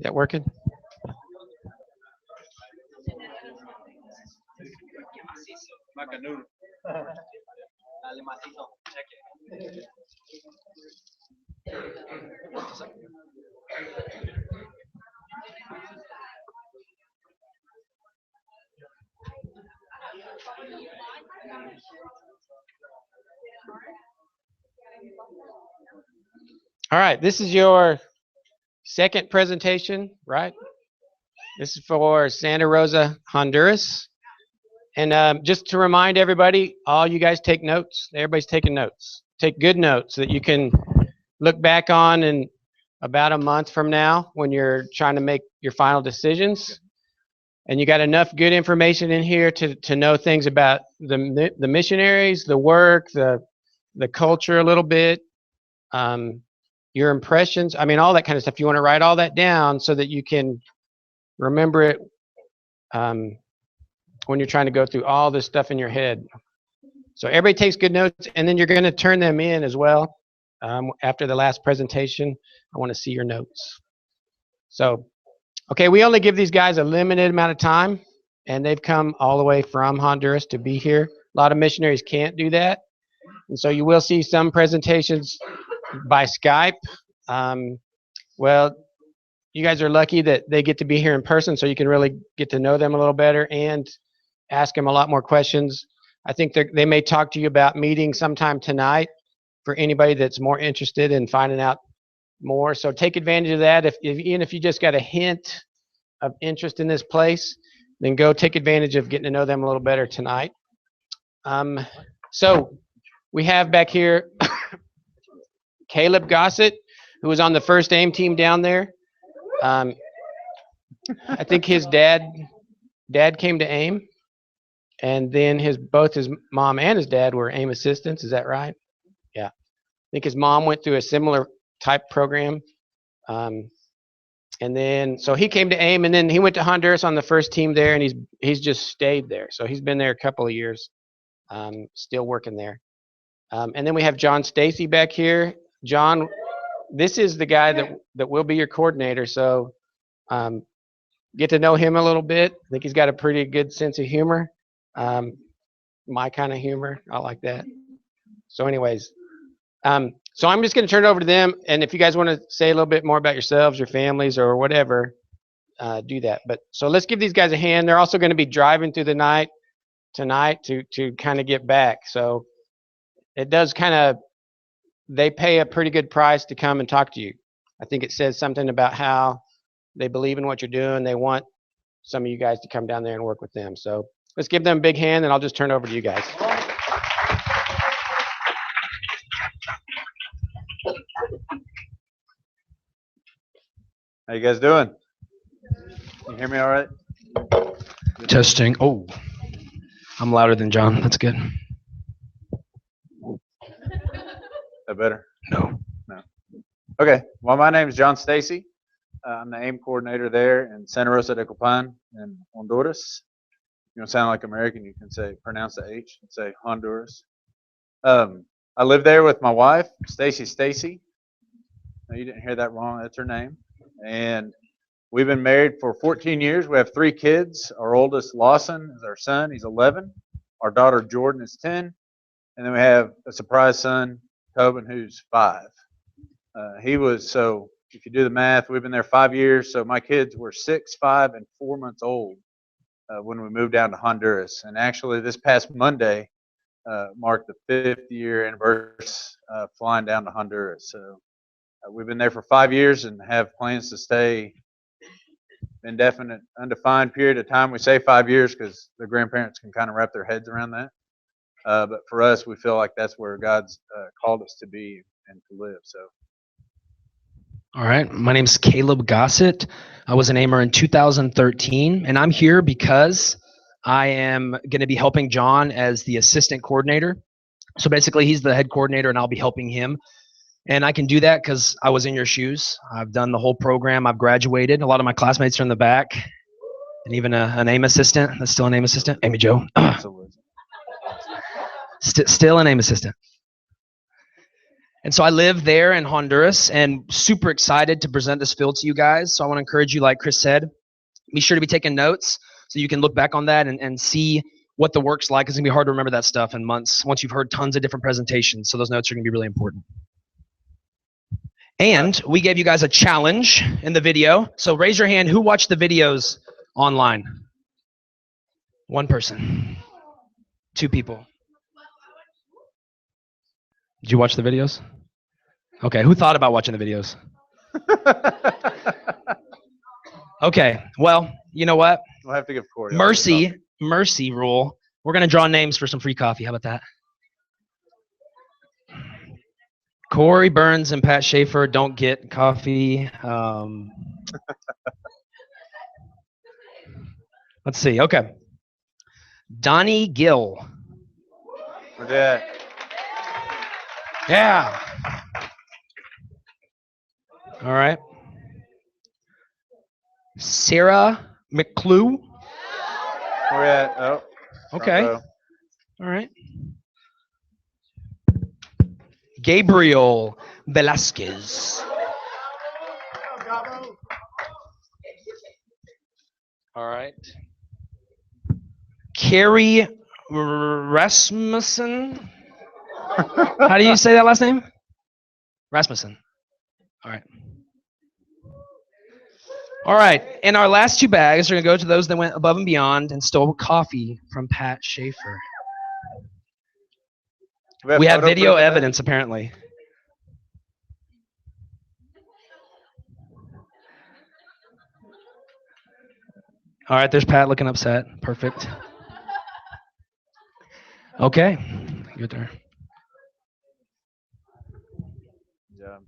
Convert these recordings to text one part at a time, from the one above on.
That working? All right, this is your second presentation, right? This is for Santa Rosa, Honduras. And just to remind everybody, all you guys take notes. Everybody's taking notes. Take good notes that you can look back on in about a month from now when you're trying to make your final decisions. And you got enough good information in here to know things about the missionaries, the work, the culture a little bit, your impressions. I mean, all that kind of stuff. You want to write all that down so that you can remember it when you're trying to go through all this stuff in your head. So everybody takes good notes, and then you're going to turn them in as well after the last presentation. I want to see your notes. So, okay, we only give these guys a limited amount of time, and they've come all the way from Honduras to be here. A lot of missionaries can't do that, and so you will see some presentations by Skype. Well, you guys are lucky that they get to be here in person, so you can really get to know them a little better and ask them a lot more questions. I think they may talk to you about meeting sometime tonight for anybody that's more interested in finding out more. So take advantage of that. Even if you just got a hint of interest in this place, then go take advantage of getting to know them a little better tonight. So we have back here Caleb Gossett, who was on the first AIM team down there. I think his dad came to AIM, and then both his mom and his dad were AIM assistants. Is that right? Yeah. I think his mom went through a similar type program. And then, so he came to AIM, and then he went to Honduras on the first team there, and he's just stayed there. So he's been there a couple of years, still working there. And then we have John Stacy back here. John, this is the guy that will be your coordinator. So get to know him a little bit. I think he's got a pretty good sense of humor. My kind of humor. I like that. So anyways, so I'm just going to turn it over to them. And if you guys want to say a little bit more about yourselves, your families, or whatever, do that. But so let's give these guys a hand. They're also going to be driving through the night tonight to kind of get back. So it does kind of, they pay a pretty good price to come and talk to you. I think it says something about how they believe in what you're doing. They want some of you guys to come down there and work with them. So let's give them a big hand, and I'll just turn it over to you guys. How you guys doing? You hear me all right? Testing. Oh, I'm louder than John. That's good. That better? No. Okay. Well, my name is John Stacy. I'm the AIM coordinator there in Santa Rosa de Copan in Honduras. You don't sound like American. You can say, pronounce the H and say Honduras. I live there with my wife, Stacy. No, you didn't hear that wrong. That's her name. And we've been married for 14 years. We have 3 kids. Our oldest, Lawson, is our son. He's 11. Our daughter, Jordan, is 10. And then we have a surprise son, Tobin, who's 5. So if you do the math, we've been there 5 years. So my kids were 6, 5, and 4 months old when we moved down to Honduras. And actually, this past Monday marked the 5th year anniversary flying down to Honduras. So we've been there for 5 years and have plans to stay indefinite, undefined period of time. We say 5 years because the grandparents can kind of wrap their heads around that. But for us, we feel like that's where God's called us to be and to live. So. All right. My name's Caleb Gossett. I was an aimer in 2013, and I'm here because I am going to be helping John as the assistant coordinator. So basically, he's the head coordinator, and I'll be helping him. And I can do that because I was in your shoes. I've done the whole program. I've graduated. A lot of my classmates are in the back, and even an AIM assistant. That's still an AIM assistant. Amy Jo. Still an AIM assistant. And so I live there in Honduras and super excited to present this field to you guys. So I want to encourage you, like Chris said, be sure to be taking notes so you can look back on that and see what the work's like. It's going to be hard to remember that stuff in months once you've heard tons of different presentations. So those notes are going to be really important. And we gave you guys a challenge in the video. So raise your hand. Who watched the videos online? 1 person. 2 people. Did you watch the videos? Okay, who thought about watching the videos? Okay, well, you know what? We'll have to give Corey Mercy rule. We're going to draw names for some free coffee. How about that? Corey Burns and Pat Schaefer don't get coffee. Let's see. Okay. Donnie Gill. Where's that? Yeah. All right. Sarah McClue. Where at? Oh. Okay. All right. Gabriel Velasquez. All right. Carrie Rasmussen. How do you say that last name? Rasmussen. All right. All right. And our last 2 bags are going to go to those that went above and beyond and stole coffee from Pat Schaefer. We have video evidence, apparently. All right. There's Pat looking upset. Perfect. Okay. Good there. Yeah.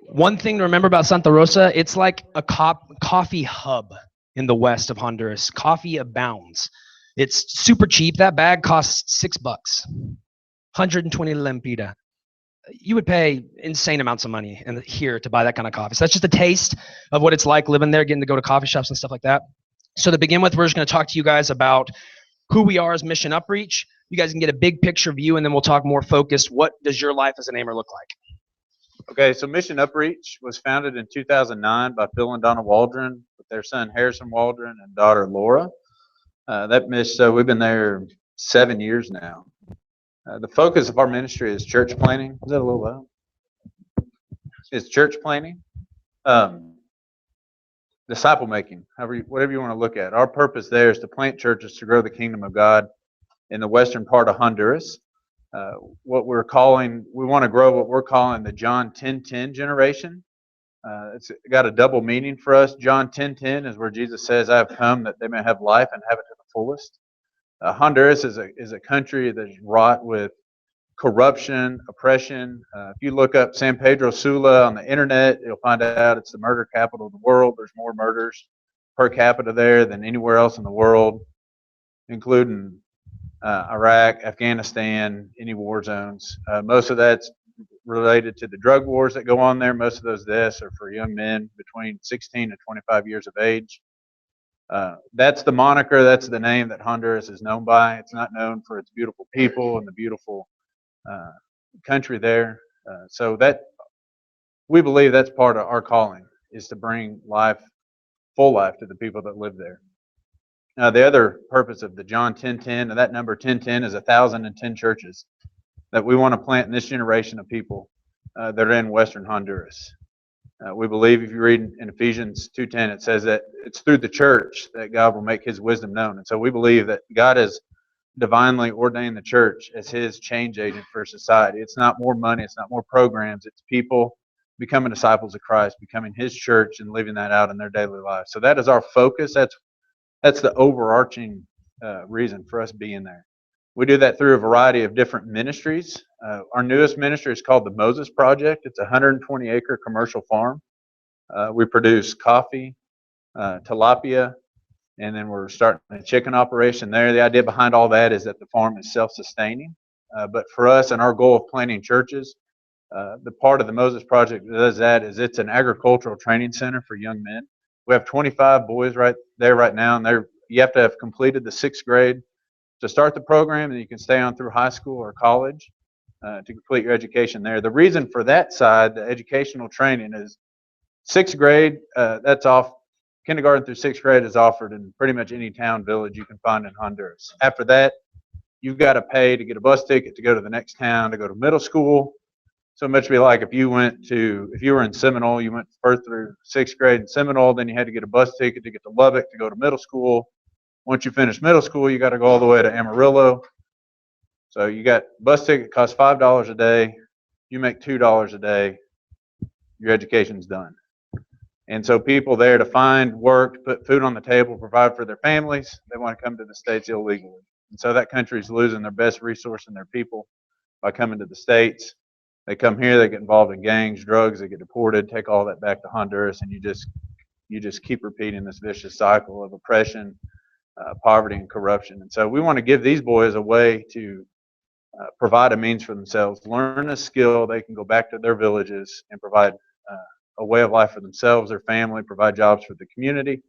One thing to remember about Santa Rosa, it's like a coffee hub in the west of Honduras. Coffee abounds. It's super cheap. That bag costs $6, 120 lempira. You would pay insane amounts of money here to buy that kind of coffee. So that's just a taste of what it's like living there, getting to go to coffee shops and stuff like that. So to begin with, we're just going to talk to you guys about who we are as Mission Upreach. You guys can get a big picture view, and then we'll talk more focused. What does your life as an aimer look like? Okay, so Mission Upreach was founded in 2009 by Phil and Donna Waldron with their son Harrison Waldron and daughter Laura. We've been there 7 years now. The focus of our ministry is church planting. Is that a little loud? It's church planting. disciple making, whatever you want to look at. Our purpose there is to plant churches to grow the kingdom of God in the western part of Honduras. We want to grow what we're calling the John 10:10 generation. It's got a double meaning for us. John 10:10 is where Jesus says, "I have come that they may have life and have it to the fullest." Honduras is a country that is wrought with corruption, oppression. If you look up San Pedro Sula on the internet, you'll find out it's the murder capital of the world. There's more murders per capita there than anywhere else in the world, including Iraq, Afghanistan, any war zones. Most of that's related to the drug wars that go on there. Most of those deaths are for young men between 16 and 25 years of age. That's the moniker, that's the name that Honduras is known by. It's not known for its beautiful people and the beautiful country there. So that we believe that's part of our calling, is to bring life, full life, to the people that live there. The other purpose of the John 10:10, and that number 10:10 is 1,010 churches that we want to plant in this generation of people that are in Western Honduras. We believe, if you read in Ephesians 2:10, it says that it's through the church that God will make His wisdom known. And so we believe that God has divinely ordained the church as His change agent for society. It's not more money, it's not more programs, it's people becoming disciples of Christ, becoming His church and living that out in their daily lives. So that is our focus. That's the overarching reason for us being there. We do that through a variety of different ministries. Our newest ministry is called the Moses Project. It's a 120-acre commercial farm. We produce coffee, tilapia, and then we're starting a chicken operation there. The idea behind all that is that the farm is self-sustaining. But for us and our goal of planting churches, the part of the Moses Project that does that is it's an agricultural training center for young men. We have 25 boys right there right now, and you have to have completed the 6th grade to start the program, and you can stay on through high school or college to complete your education there. The reason for that side, the educational training, is 6th grade, that's off. Kindergarten through 6th grade is offered in pretty much any town, village you can find in Honduras. After that, you've got to pay to get a bus ticket to go to the next town, to go to middle school. So much be like if you were in Seminole, you went 1st through 6th grade in Seminole, then you had to get a bus ticket to get to Lubbock to go to middle school. Once you finish middle school, you got to go all the way to Amarillo. So you got bus ticket costs $5 a day. You make $2 a day. Your education's done. And so people there to find work, to put food on the table, provide for their families, they want to come to the States illegally. And so that country's losing their best resource in their people by coming to the States. They come here, they get involved in gangs, drugs, they get deported, take all that back to Honduras, and you just keep repeating this vicious cycle of oppression, poverty, and corruption. And so we want to give these boys a way to provide a means for themselves, learn a skill, they can go back to their villages and provide a way of life for themselves, their family, provide jobs for the community.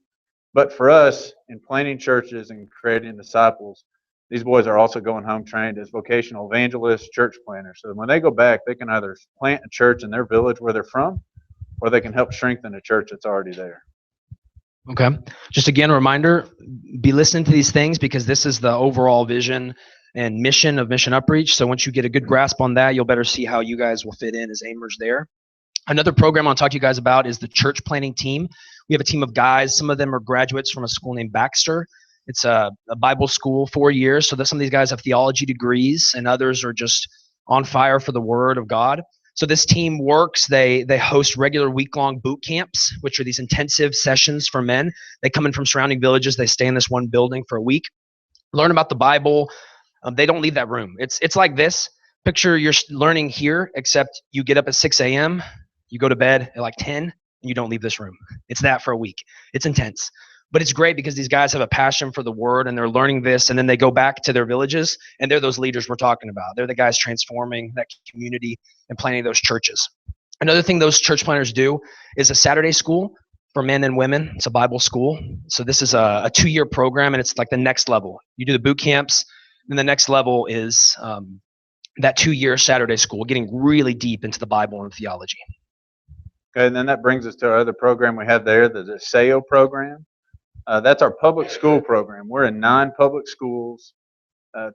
But for us, in planting churches and creating disciples, these boys are also going home trained as vocational evangelists, church planters. So when they go back, they can either plant a church in their village where they're from, or they can help strengthen a church that's already there. Okay. Just again, a reminder, be listening to these things because this is the overall vision and mission of Mission Upreach. So once you get a good grasp on that, you'll better see how you guys will fit in as aimers there. Another program I want to talk to you guys about is the church planting team. We have a team of guys. Some of them are graduates from a school named Baxter. It's a Bible school, 4 years. So that some of these guys have theology degrees and others are just on fire for the word of God. So this team works. They host regular week-long boot camps, which are these intensive sessions for men. They come in from surrounding villages. They stay in this one building for a week, learn about the Bible. They don't leave that room. It's like this. Picture you're learning here, except you get up at 6 a.m., you go to bed at like 10, and you don't leave this room. It's that for a week. It's intense. But it's great because these guys have a passion for the word and they're learning this, and then they go back to their villages and they're those leaders we're talking about. They're the guys transforming that community and planting those churches. Another thing those church planters do is a Saturday school for men and women. It's a Bible school. So this is a 2-year program, and it's like the next level. You do the boot camps, and the next level is that 2-year Saturday school, getting really deep into the Bible and theology. Okay, and then that brings us to our other program we have there, the DESEO program. That's our public school program. We're in 9 public schools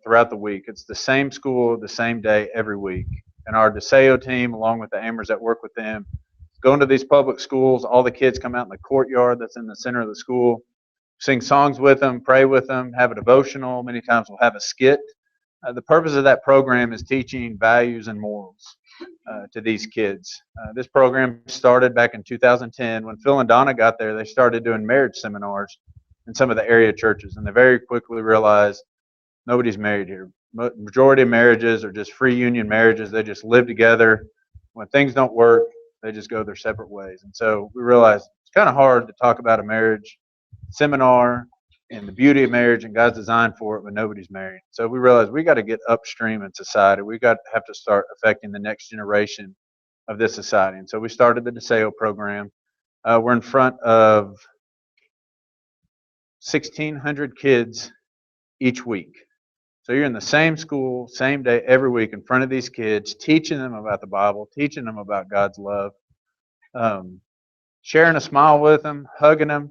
throughout the week. It's the same school, the same day every week. And our DESEO team, along with the aimers that work with them, go into these public schools. All the kids come out in the courtyard that's in the center of the school, sing songs with them, pray with them, have a devotional. Many times we'll have a skit. The purpose of that program is teaching values and morals to these kids. This program started back in 2010. When Phil and Donna got there, they started doing marriage seminars in some of the area churches, and they very quickly realized nobody's married here. Majority of marriages are just free union marriages. They just live together. When things don't work, they just go their separate ways. And so we realized it's kind of hard to talk about a marriage seminar and the beauty of marriage and God's design for it when nobody's married. So we realized we got to get upstream in society. We got to have to start affecting the next generation of this society. And so we started the DeSeo program. We're in front of 1,600 kids each week. So you're in the same school, same day, every week in front of these kids, teaching them about the Bible, teaching them about God's love, sharing a smile with them, hugging them.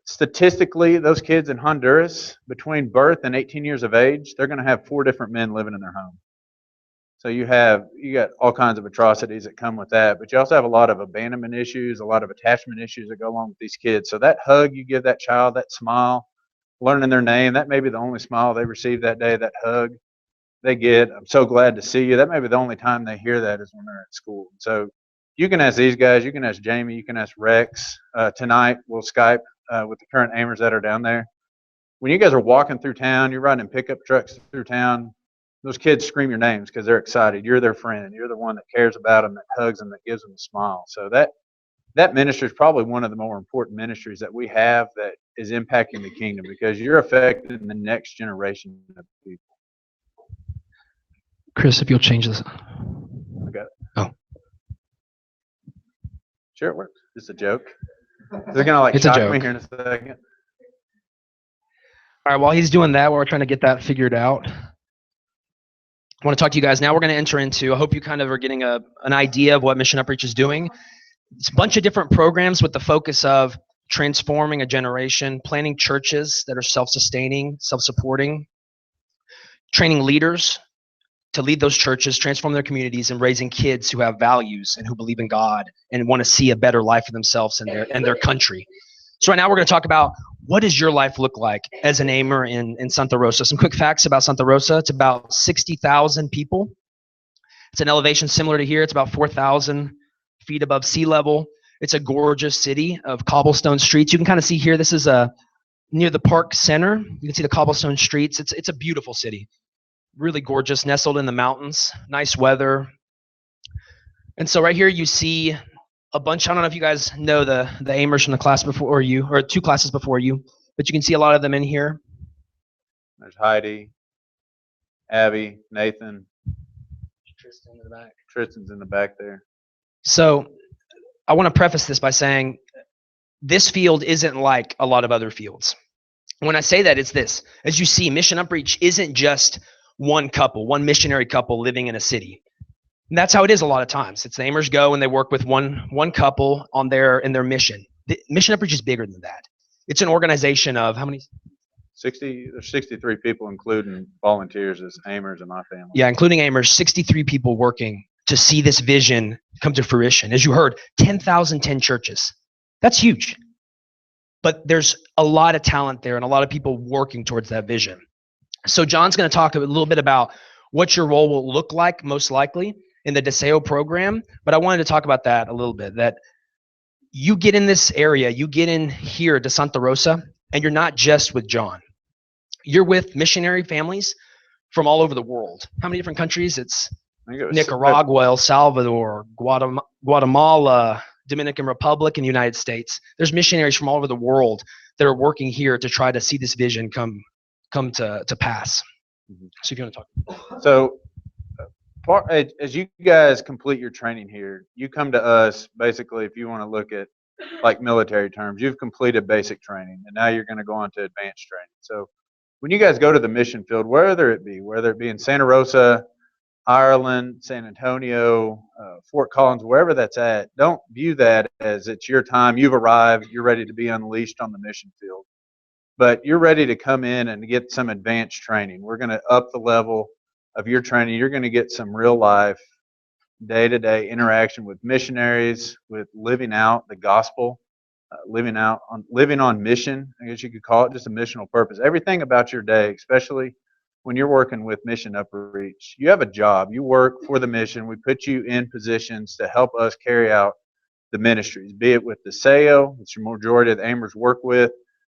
Statistically, those kids in Honduras, between birth and 18 years of age, they're going to have 4 different men living in their home. So you got all kinds of atrocities that come with that, but you also have a lot of abandonment issues, a lot of attachment issues that go along with these kids. So that hug you give that child, that smile, learning their name, that may be the only smile they receive that day, that hug they get. I'm so glad to see you. That may be the only time they hear that is when they're at school. So you can ask these guys, you can ask Jamie, you can ask Rex. Tonight we'll Skype with the current aimers that are down there. When you guys are walking through town, you're riding in pickup trucks through town, those kids scream your names because they're excited. You're their friend. You're the one that cares about them, that hugs them, that gives them a smile. So that ministry is probably one of the more important ministries that we have that is impacting the kingdom, because you're affecting the next generation of people. Chris, if you'll change this. I got it. Oh. Sure, it works. Just a joke. They're going to It's a shock joke. me here in a second. All right, while he's doing that, while we're trying to get that figured out, I want to talk to you guys. Now we're going to enter into, I hope you kind of are getting an idea of what Mission Upreach is doing. It's a bunch of different programs with the focus of transforming a generation, planting churches that are self-sustaining, self-supporting, training leaders to lead those churches, transform their communities, and raising kids who have values and who believe in God and want to see a better life for themselves and their country. So right now we're going to talk about, what does your life look like as an aimer in Santa Rosa? Some quick facts about Santa Rosa. It's about 60,000 people. It's an elevation similar to here. It's about 4,000 feet above sea level. It's a gorgeous city of cobblestone streets. You can kind of see here, this is near the park center. You can see the cobblestone streets. It's a beautiful city. Really gorgeous, nestled in the mountains. Nice weather. And so right here you see a bunch, I don't know if you guys know the aimers from the class before you, or 2 classes before you, but you can see a lot of them in here. There's Heidi, Abby, Nathan. Tristan in the back. Tristan's in the back there. So I want to preface this by saying this field isn't like a lot of other fields. When I say that, it's this. As you see, Mission Upreach isn't just one couple, one missionary couple living in a city. And that's how it is a lot of times. It's the aimers go and they work with one couple in their mission. The Mission Upreach is bigger than that. It's an organization of how many? 60. There's 63 people, including volunteers as aimers and my family. Yeah, including aimers, 63 people working to see this vision come to fruition. As you heard, 10,010 churches. That's huge. But there's a lot of talent there and a lot of people working towards that vision. So John's going to talk a little bit about what your role will look like, most likely, in the DeSeo program. But I wanted to talk about that a little bit, that you get in this area, you get in here to Santa Rosa, and you're not just with John. You're with missionary families from all over the world. How many different countries? It's Nicaragua, El Salvador, Guatemala, Dominican Republic, and United States. There's missionaries from all over the world that are working here to try to see this vision come to pass. So if you want to talk. So as you guys complete your training here, you come to us basically, if you want to look at like military terms, you've completed basic training and now you're going to go on to advanced training. So when you guys go to the mission field, whether it be in Santa Rosa, Ireland, San Antonio, Fort Collins, wherever that's at, don't view that as it's your time, you've arrived, you're ready to be unleashed on the mission field. But you're ready to come in and get some advanced training. We're going to up the level of your training. You're going to get some real life day-to-day interaction with missionaries, with living out the gospel, living on mission, I guess you could call it, just a missional purpose. Everything about your day, especially when you're working with Mission Upreach, you have a job. You work for the mission. We put you in positions to help us carry out the ministries, be it with the SEO, which the majority of the Aimers work with,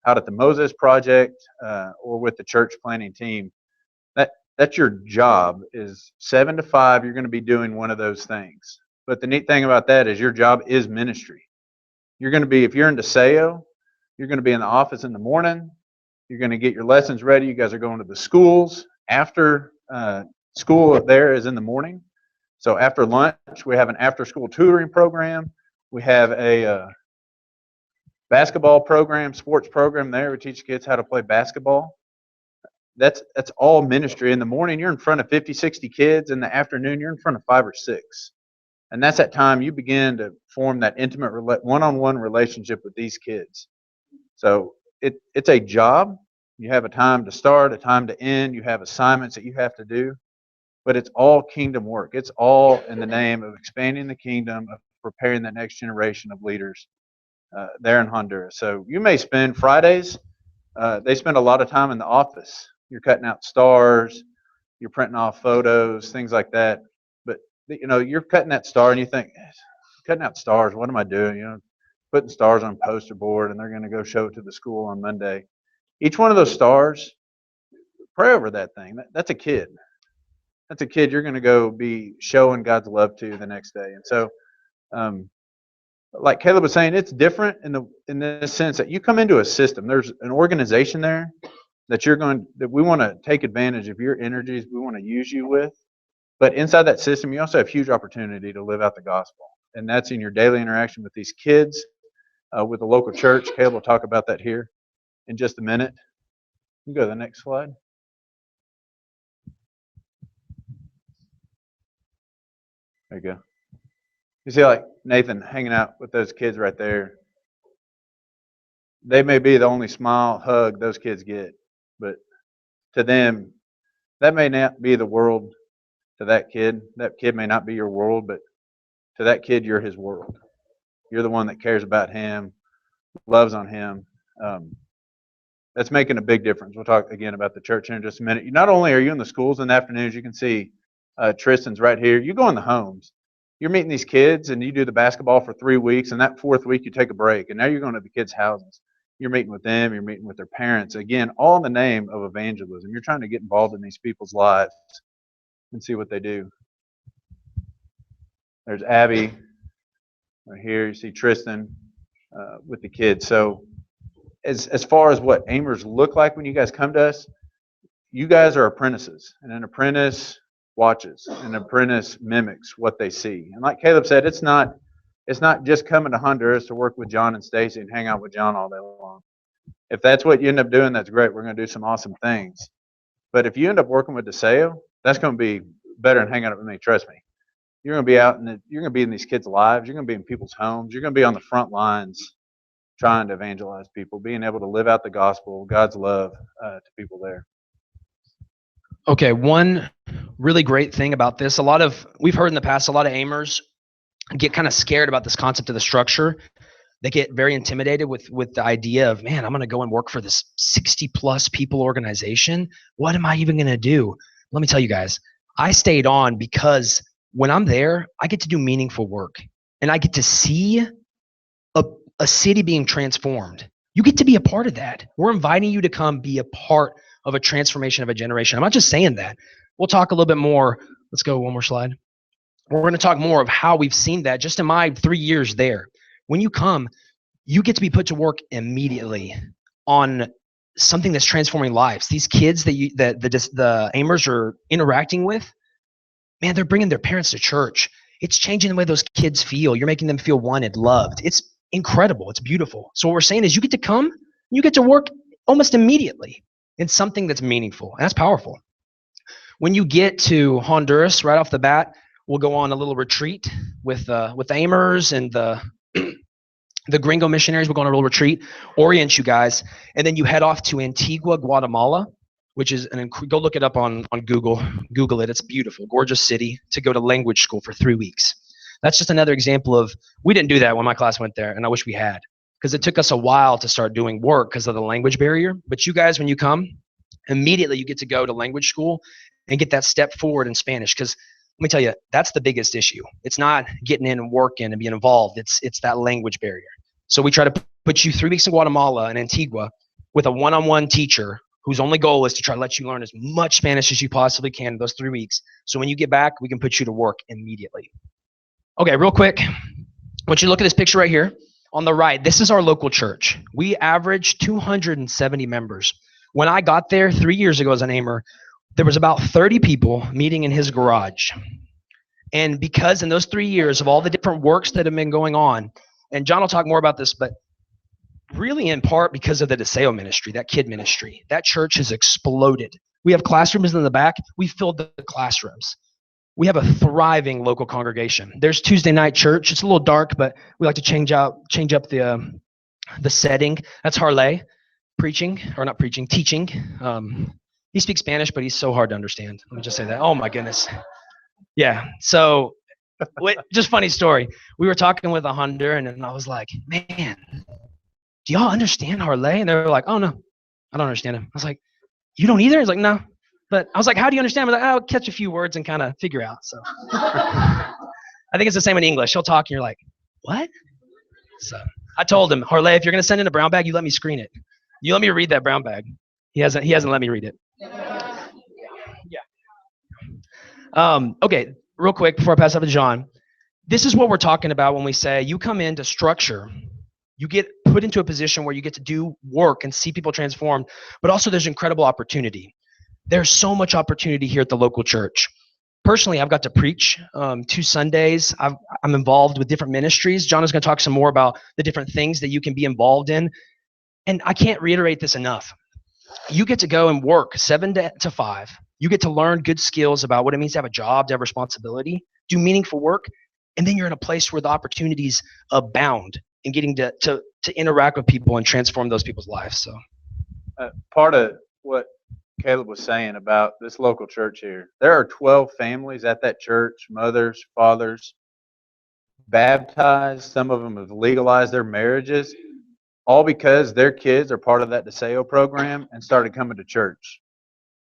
out at the Moses Project, or with the church planning team. That's your job. Is 7 to 5. You're going to be doing one of those things. But the neat thing about that is your job is ministry. You're going to be, if you're into SEO, you're going to be in the office in the morning. You're going to get your lessons ready. You guys are going to the schools. After school there is in the morning. So after lunch, we have an after-school tutoring program. We have a basketball program, sports program there. We teach kids how to play basketball. That's all ministry. In the morning, you're in front of 50, 60 kids. In the afternoon, you're in front of 5 or 6. And that's that time you begin to form that intimate one-on-one relationship with these kids. So it's a job. You have a time to start, a time to end. You have assignments that you have to do. But it's all kingdom work. It's all in the name of expanding the kingdom, of preparing the next generation of leaders there in Honduras. So you may spend Fridays. They spend a lot of time in the office. You're cutting out stars. You're printing off photos, things like that. But you're cutting that star, and you think, cutting out stars. What am I doing? Putting stars on a poster board, and they're going to go show it to the school on Monday. Each one of those stars, pray over that thing. That's a kid. That's a kid you're going to go be showing God's love to the next day. And so, like Caleb was saying, it's different in the sense that you come into a system. There's an organization there that we want to take advantage of your energies. We want to use you with. But inside that system, you also have huge opportunity to live out the gospel. And that's in your daily interaction with these kids, with the local church. Caleb will talk about that here in just a minute. You can go to the next slide. There you go. You see, like Nathan hanging out with those kids right there. They may be the only smile, hug those kids get, but to them, that may not be the world to that kid. That kid may not be your world, but to that kid, you're his world. You're the one that cares about him, loves on him. That's making a big difference. We'll talk again about the church here in just a minute. Not only are you in the schools in the afternoons, you can see Tristan's right here. You go in the homes. You're meeting these kids, and you do the basketball for 3 weeks, and that 4th week you take a break, and now you're going to the kids' houses. You're meeting with them. You're meeting with their parents. Again, all in the name of evangelism. You're trying to get involved in these people's lives and see what they do. There's Abby right here. You see Tristan with the kids. So as far as what Aimers look like when you guys come to us, you guys are apprentices, and an apprentice watches. An apprentice mimics what they see. And like Caleb said, it's not just coming to Honduras to work with John and Stacy and hang out with John all day long. If that's what you end up doing, that's great. We're going to do some awesome things. But if you end up working with DeSeo, that's going to be better than hanging out with me. Trust me. You're going to be you're going to be in these kids' lives. You're going to be in people's homes. You're going to be on the front lines trying to evangelize people, being able to live out the gospel, God's love to people there. Okay, one really great thing about this, we've heard in the past, a lot of Aimers get kind of scared about this concept of the structure. They get very intimidated with the idea of, man, I'm going to go and work for this 60-plus people organization. What am I even going to do? Let me tell you guys, I stayed on because when I'm there, I get to do meaningful work, and I get to see a city being transformed. You get to be a part of that. We're inviting you to come be a part of a transformation of a generation. I'm not just saying that. We'll talk a little bit more. Let's go one more slide. We're going to talk more of how we've seen that just in my 3 years there. When you come, you get to be put to work immediately on something that's transforming lives. These kids that the Aimers are interacting with, man, they're bringing their parents to church. It's changing the way those kids feel. You're making them feel wanted, loved. It's incredible. It's beautiful. So what we're saying is you get to come, you get to work almost immediately in something that's meaningful. And that's powerful. When you get to Honduras, right off the bat, we'll go on a little retreat with Aimers and the Gringo missionaries. We'll go on a little retreat, orient you guys, and then you head off to Antigua, Guatemala. which is go look it up on Google. Google it. It's beautiful, gorgeous city to go to language school for 3 weeks. That's just another example of, we didn't do that when my class went there, and I wish we had, because it took us a while to start doing work because of the language barrier. But you guys, when you come, immediately you get to go to language school and get that step forward in Spanish. Because let me tell you, that's the biggest issue. It's not getting in and working and being involved. It's that language barrier. So we try to put you 3 weeks in Guatemala and Antigua with a one-on-one teacher whose only goal is to try to let you learn as much Spanish as you possibly can in those 3 weeks. So when you get back, we can put you to work immediately. Okay, real quick. I want you to look at this picture right here. On the right, this is our local church. We average 270 members. When I got there 3 years ago as an aimer, there was about 30 people meeting in his garage. And because in those 3 years of all the different works that have been going on, and John will talk more about this, but really in part because of the Deseo ministry, that kid ministry, that church has exploded. We have classrooms in the back. We filled the classrooms. We have a thriving local congregation. There's Tuesday night church. It's a little dark, but we like to change up the setting. That's Harley teaching. He speaks Spanish, but he's so hard to understand. Let me just say that. Oh my goodness. Yeah. So, just funny story. We were talking with a Honduran, and I was like, "Man, do y'all understand Harley?" And they were like, "Oh no, I don't understand him." I was like, "You don't either?" He's like, "No." But I was like, "How do you understand?" I was like, "I'll catch a few words and kind of figure out." So I think it's the same in English. He'll talk, and you're like, "What?" So I told him, "Harley, if you're gonna send in a brown bag, you let me screen it. You let me read that brown bag." He hasn't let me read it. Yeah. Okay, real quick before I pass up to John. This is what we're talking about when we say you come into structure. You get put into a position where you get to do work and see people transformed, but also there's incredible opportunity. There's so much opportunity here at the local church. Personally, I've got to preach 2 Sundays. I'm involved with different ministries. John is going to talk some more about the different things that you can be involved in. And I can't reiterate this enough. You get to go and work 7 to 5. You get to learn good skills about what it means to have a job, to have responsibility, do meaningful work. And then you're in a place where the opportunities abound in getting to interact with people and transform those people's lives. So Part of what Caleb was saying about this local church here, there are 12 families at that church, mothers, fathers, baptized. Some of them have legalized their marriages, all because their kids are part of that Deseo program and started coming to church.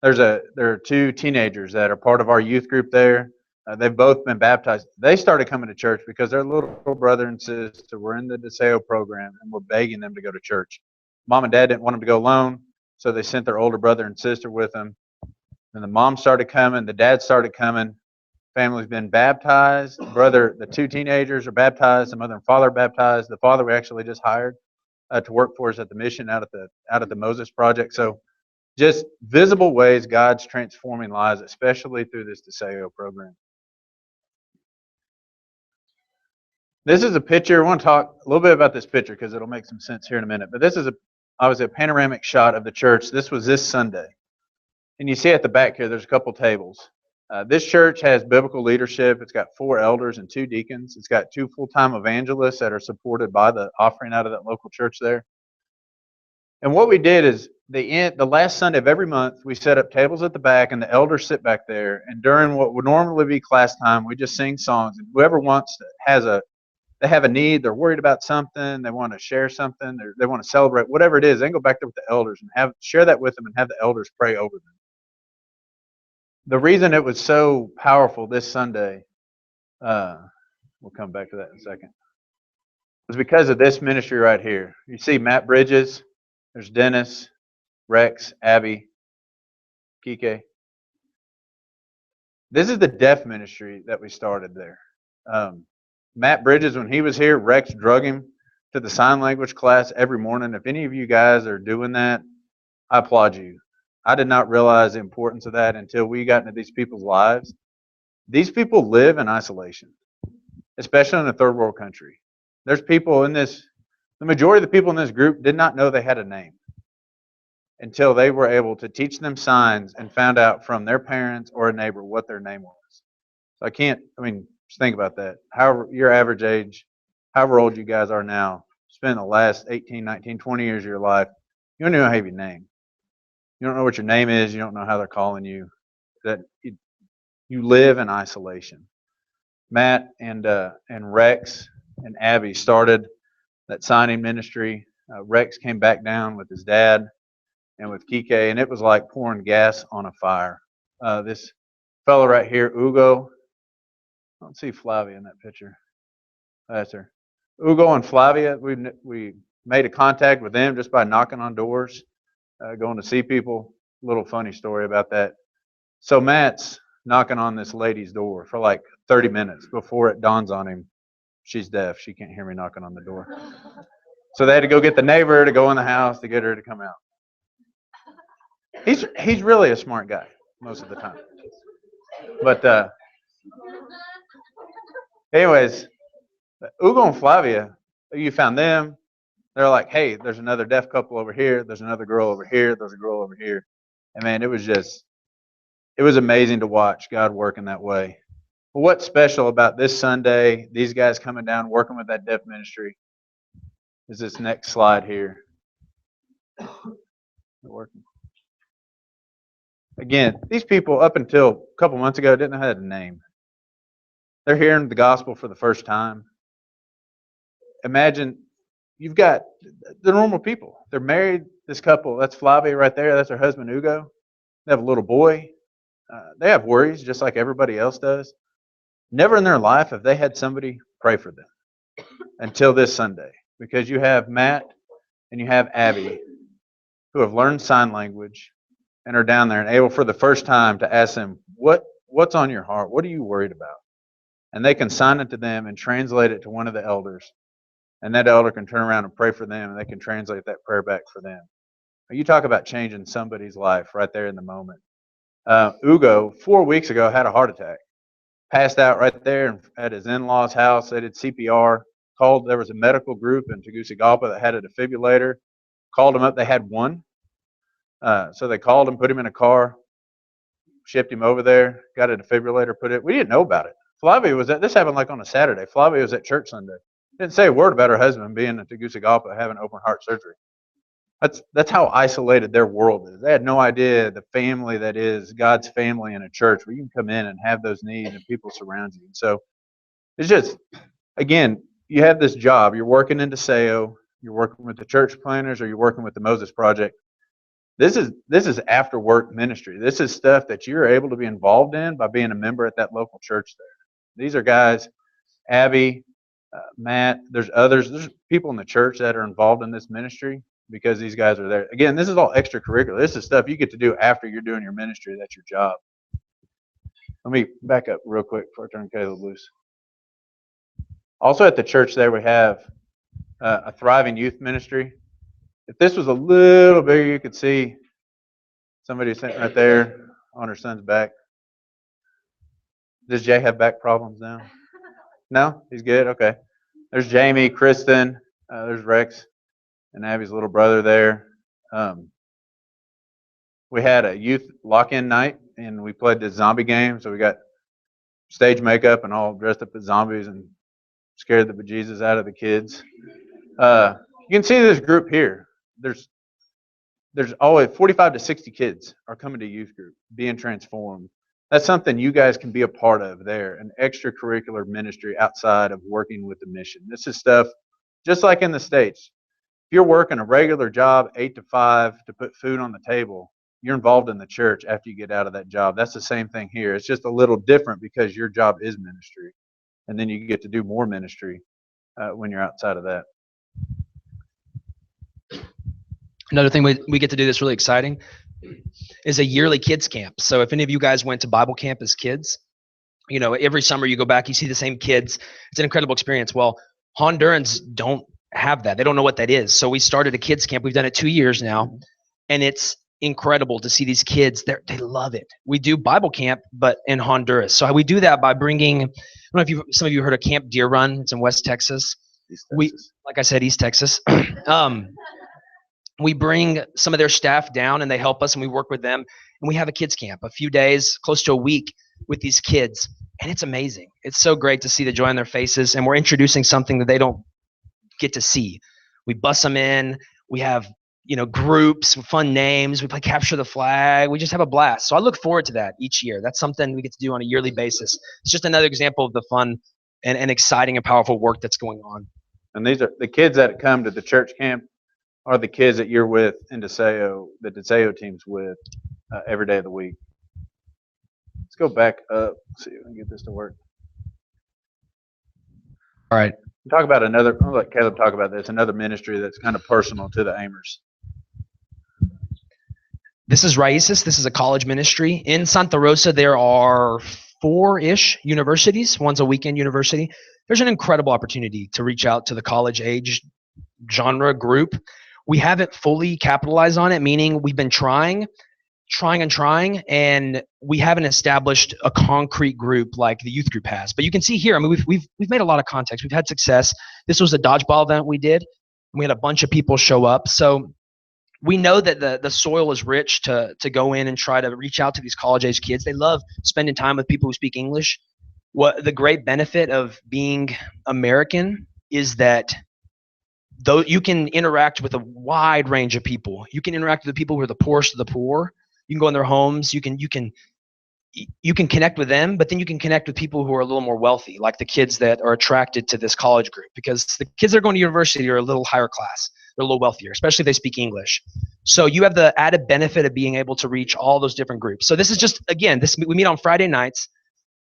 There are 2 teenagers that are part of our youth group there. They've both been baptized. They started coming to church because their little brother and sister were in the Deseo program and were begging them to go to church. Mom and dad didn't want them to go alone, so they sent their older brother and sister with them. And the mom started coming, the dad started coming. Family's been baptized. The 2 teenagers are baptized. The mother and father are baptized. The father we actually just hired to work for us at the mission out at the Moses Project. So just visible ways God's transforming lives, especially through this Deseo program. This is a picture. I want to talk a little bit about this picture because it'll make some sense here in a minute. But this is obviously a panoramic shot of the church. This was this Sunday. And you see at the back here, there's a couple tables. This church has biblical leadership. It's got 4 elders and 2 deacons. It's got 2 full-time evangelists that are supported by the offering out of that local church there. And what we did is the last Sunday of every month, we set up tables at the back, and the elders sit back there. And during what would normally be class time, we just sing songs. And whoever they have a need, they're worried about something, they want to share something, they want to celebrate, whatever it is, they can go back there with the elders and share that with them and have the elders pray over them. The reason it was so powerful this Sunday, we'll come back to that in a second, was because of this ministry right here. You see Matt Bridges, there's Dennis, Rex, Abby, Kike. This is the deaf ministry that we started there. Matt Bridges, when he was here, Rex drug him to the sign language class every morning. If any of you guys are doing that, I applaud you. I did not realize the importance of that until we got into these people's lives. These people live in isolation, especially in a third world country. There's people in this, the majority of the people in this group did not know they had a name until they were able to teach them signs and found out from their parents or a neighbor what their name was. So just think about that. However, your average age, however old you guys are now, spend the last 18, 19, 20 years of your life, you don't even have your name. You don't know what your name is. You don't know how they're calling you. You live in isolation. Matt and Rex and Abby started that signing ministry. Rex came back down with his dad and with Kike, and it was like pouring gas on a fire. This fellow right here, Ugo. I don't see Flavia in that picture. That's her. Ugo and Flavia, we made a contact with them just by knocking on doors, going to see people. Little funny story about that. So Matt's knocking on this lady's door for like 30 minutes before it dawns on him she's deaf. She can't hear me knocking on the door. So they had to go get the neighbor to go in the house to get her to come out. He's really a smart guy most of the time. But anyways, Ugo and Flavia, you found them. They're like, hey, there's another deaf couple over here. There's another girl over here. There's a girl over here. And man, it was amazing to watch God work in that way. But what's special about this Sunday, these guys coming down, working with that deaf ministry, is this next slide here. Working. Again, these people up until a couple months ago didn't have a name. They're hearing the gospel for the first time. Imagine you've got the normal people. They're married, this couple, that's Flavia right there, that's her husband Ugo. They have a little boy. They have worries just like everybody else does. Never in their life have they had somebody pray for them until this Sunday, because you have Matt and you have Abby who have learned sign language and are down there and able for the first time to ask them, what's on your heart? What are you worried about? And they can sign it to them and translate it to one of the elders. And that elder can turn around and pray for them, and they can translate that prayer back for them. You talk about changing somebody's life right there in the moment. Ugo, 4 weeks ago, had a heart attack. Passed out right there at his in-laws' house. They did CPR. There was a medical group in Tegucigalpa that had a defibrillator. Called him up. They had one. So they called him, put him in a car, shipped him over there, got a defibrillator, we didn't know about it. Flavia was this happened like on a Saturday. Flavia was at church Sunday. Didn't say a word about her husband being in Tegucigalpa having open heart surgery. That's how isolated their world is. They had no idea the family that is God's family in a church where you can come in and have those needs and people surround you. And so it's just, again, you have this job. You're working in DeSeo. You're working with the church planners, or you're working with the Moses Project. This is after work ministry. This is stuff that you're able to be involved in by being a member at that local church there. These are guys, Abby, Matt, there's others. There's people in the church that are involved in this ministry because these guys are there. Again, this is all extracurricular. This is stuff you get to do after you're doing your ministry. That's your job. Let me back up real quick before I turn Caleb loose. Also at the church there, we have a thriving youth ministry. If this was a little bigger, you could see somebody sitting right there on her son's back. Does Jay have back problems now? No? He's good? Okay. There's Jamie, Kristen, there's Rex, and Abby's little brother there. We had a youth lock-in night, and we played this zombie game. So we got stage makeup and all dressed up as zombies and scared the bejesus out of the kids. You can see this group here. There's always 45 to 60 kids are coming to youth group, being transformed. That's something you guys can be a part of there, an extracurricular ministry outside of working with the mission. This is stuff just like in the States. If you're working a regular job, 8 to 5, to put food on the table, you're involved in the church after you get out of that job. That's the same thing here. It's just a little different because your job is ministry. And then you get to do more ministry when you're outside of that. Another thing we get to do that's really exciting is a yearly kids camp. So if any of you guys went to Bible camp as kids, you know, every summer you go back, you see the same kids. It's an incredible experience. Well, Hondurans don't have that. They don't know what that is. So we started a kids camp. We've done it 2 years now, and it's incredible to see these kids. They love it. We do Bible camp, but in Honduras. So we do that by bringing, I don't know if some of you heard of Camp Deer Run. It's in West Texas. Like I said, East Texas. We bring some of their staff down and they help us and we work with them. And we have a kids camp, a few days, close to a week with these kids. And it's amazing. It's so great to see the joy on their faces. And we're introducing something that they don't get to see. We bus them in. We have groups, fun names. We play capture the flag. We just have a blast. So I look forward to that each year. That's something we get to do on a yearly basis. It's just another example of the fun and exciting and powerful work that's going on. And these are the kids that come to the church camp are the kids that you're with in DeSeo, the DeSeo team's with every day of the week. Let's go back up, see if we can get this to work. All right. Talk about another, I'll let Caleb talk about this, another ministry that's kind of personal to the Aimers. This is Raices. This is a college ministry. In Santa Rosa, there are 4-ish universities. One's a weekend university. There's an incredible opportunity to reach out to the college age genre group. We haven't fully capitalized on it, meaning we've been trying, and we haven't established a concrete group like the youth group has. But you can see here, I mean, we've made a lot of contacts. We've had success. This was a dodgeball event we did, and we had a bunch of people show up. So we know that the soil is rich to go in and try to reach out to these college age kids. They love spending time with people who speak English. What the great benefit of being American is that though you can interact with a wide range of people. You can interact with the people who are the poorest of the poor. You can go in their homes. You can connect with them, but then you can connect with people who are a little more wealthy, like the kids that are attracted to this college group, because the kids that are going to university are a little higher class. They're a little wealthier, especially if they speak English. So you have the added benefit of being able to reach all those different groups. So this is just, again, we meet on Friday nights.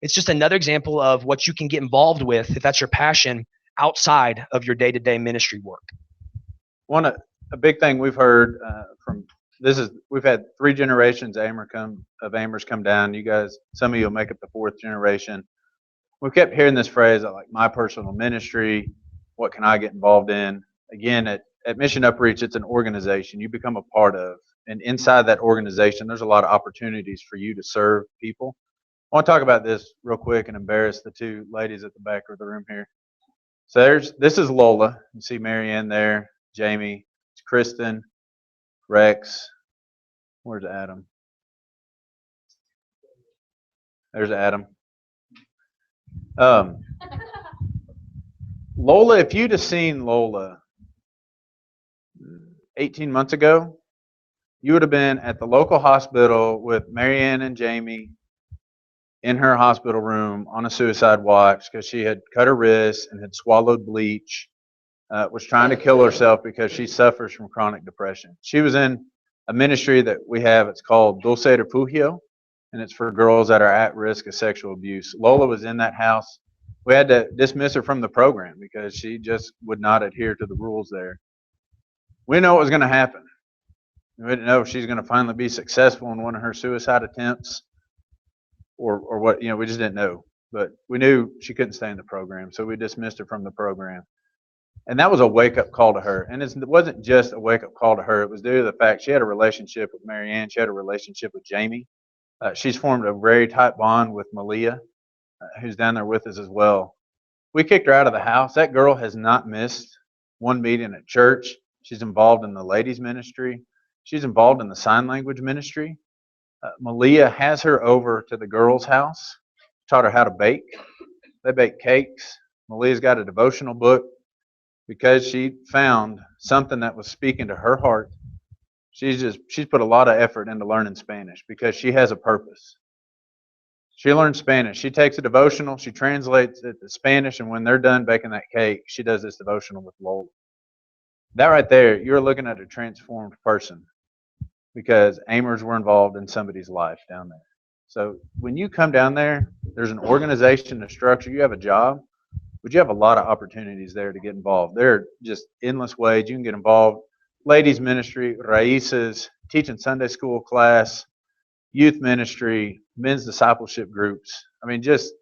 It's just another example of what you can get involved with if that's your passion outside of your day-to-day ministry work. A big thing we've heard we've had 3 generations of Aimers come down. You guys, some of you will make up the 4th generation. We kept hearing this phrase like my personal ministry. What can I get involved in? Again, at Mission Upreach, it's an organization you become a part of, and inside that organization, there's a lot of opportunities for you to serve people. I want to talk about this real quick and embarrass the 2 ladies at the back of the room here. So this is Lola. You see Marianne there, Jamie, it's Kristen, Rex. Where's Adam? There's Adam. Lola, if you'd have seen Lola 18 months ago, you would have been at the local hospital with Marianne and Jamie in her hospital room on a suicide watch because she had cut her wrist and had swallowed bleach, was trying to kill herself because she suffers from chronic depression. She was in a ministry that we have. It's called Dulce Refugio, and it's for girls that are at risk of sexual abuse. Lola was in that house. We had to dismiss her from the program because she just would not adhere to the rules there. We know what was going to happen. We didn't know if she's going to finally be successful in one of her suicide attempts or what, we just didn't know. But we knew she couldn't stay in the program, so we dismissed her from the program. And that was a wake-up call to her. And it wasn't just a wake-up call to her. It was due to the fact she had a relationship with Marianne. She had a relationship with Jamie. She's formed a very tight bond with Malia, who's down there with us as well. We kicked her out of the house. That girl has not missed one meeting at church. She's involved in the ladies' ministry. She's involved in the sign language ministry. Malia has her over to the girls' house, taught her how to bake. They bake cakes. Malia's got a devotional book because she found something that was speaking to her heart. She's put a lot of effort into learning Spanish because she has a purpose. She learns Spanish. She takes a devotional, she translates it to Spanish, and when they're done baking that cake, she does this devotional with Lola. That right there, you're looking at a transformed person because Aimers were involved in somebody's life down there. So when you come down there, there's an organization, a structure, you have a job, but you have a lot of opportunities there to get involved. There are just endless ways you can get involved. Ladies ministry, Raices, teaching Sunday school class, youth ministry, men's discipleship groups. I mean, just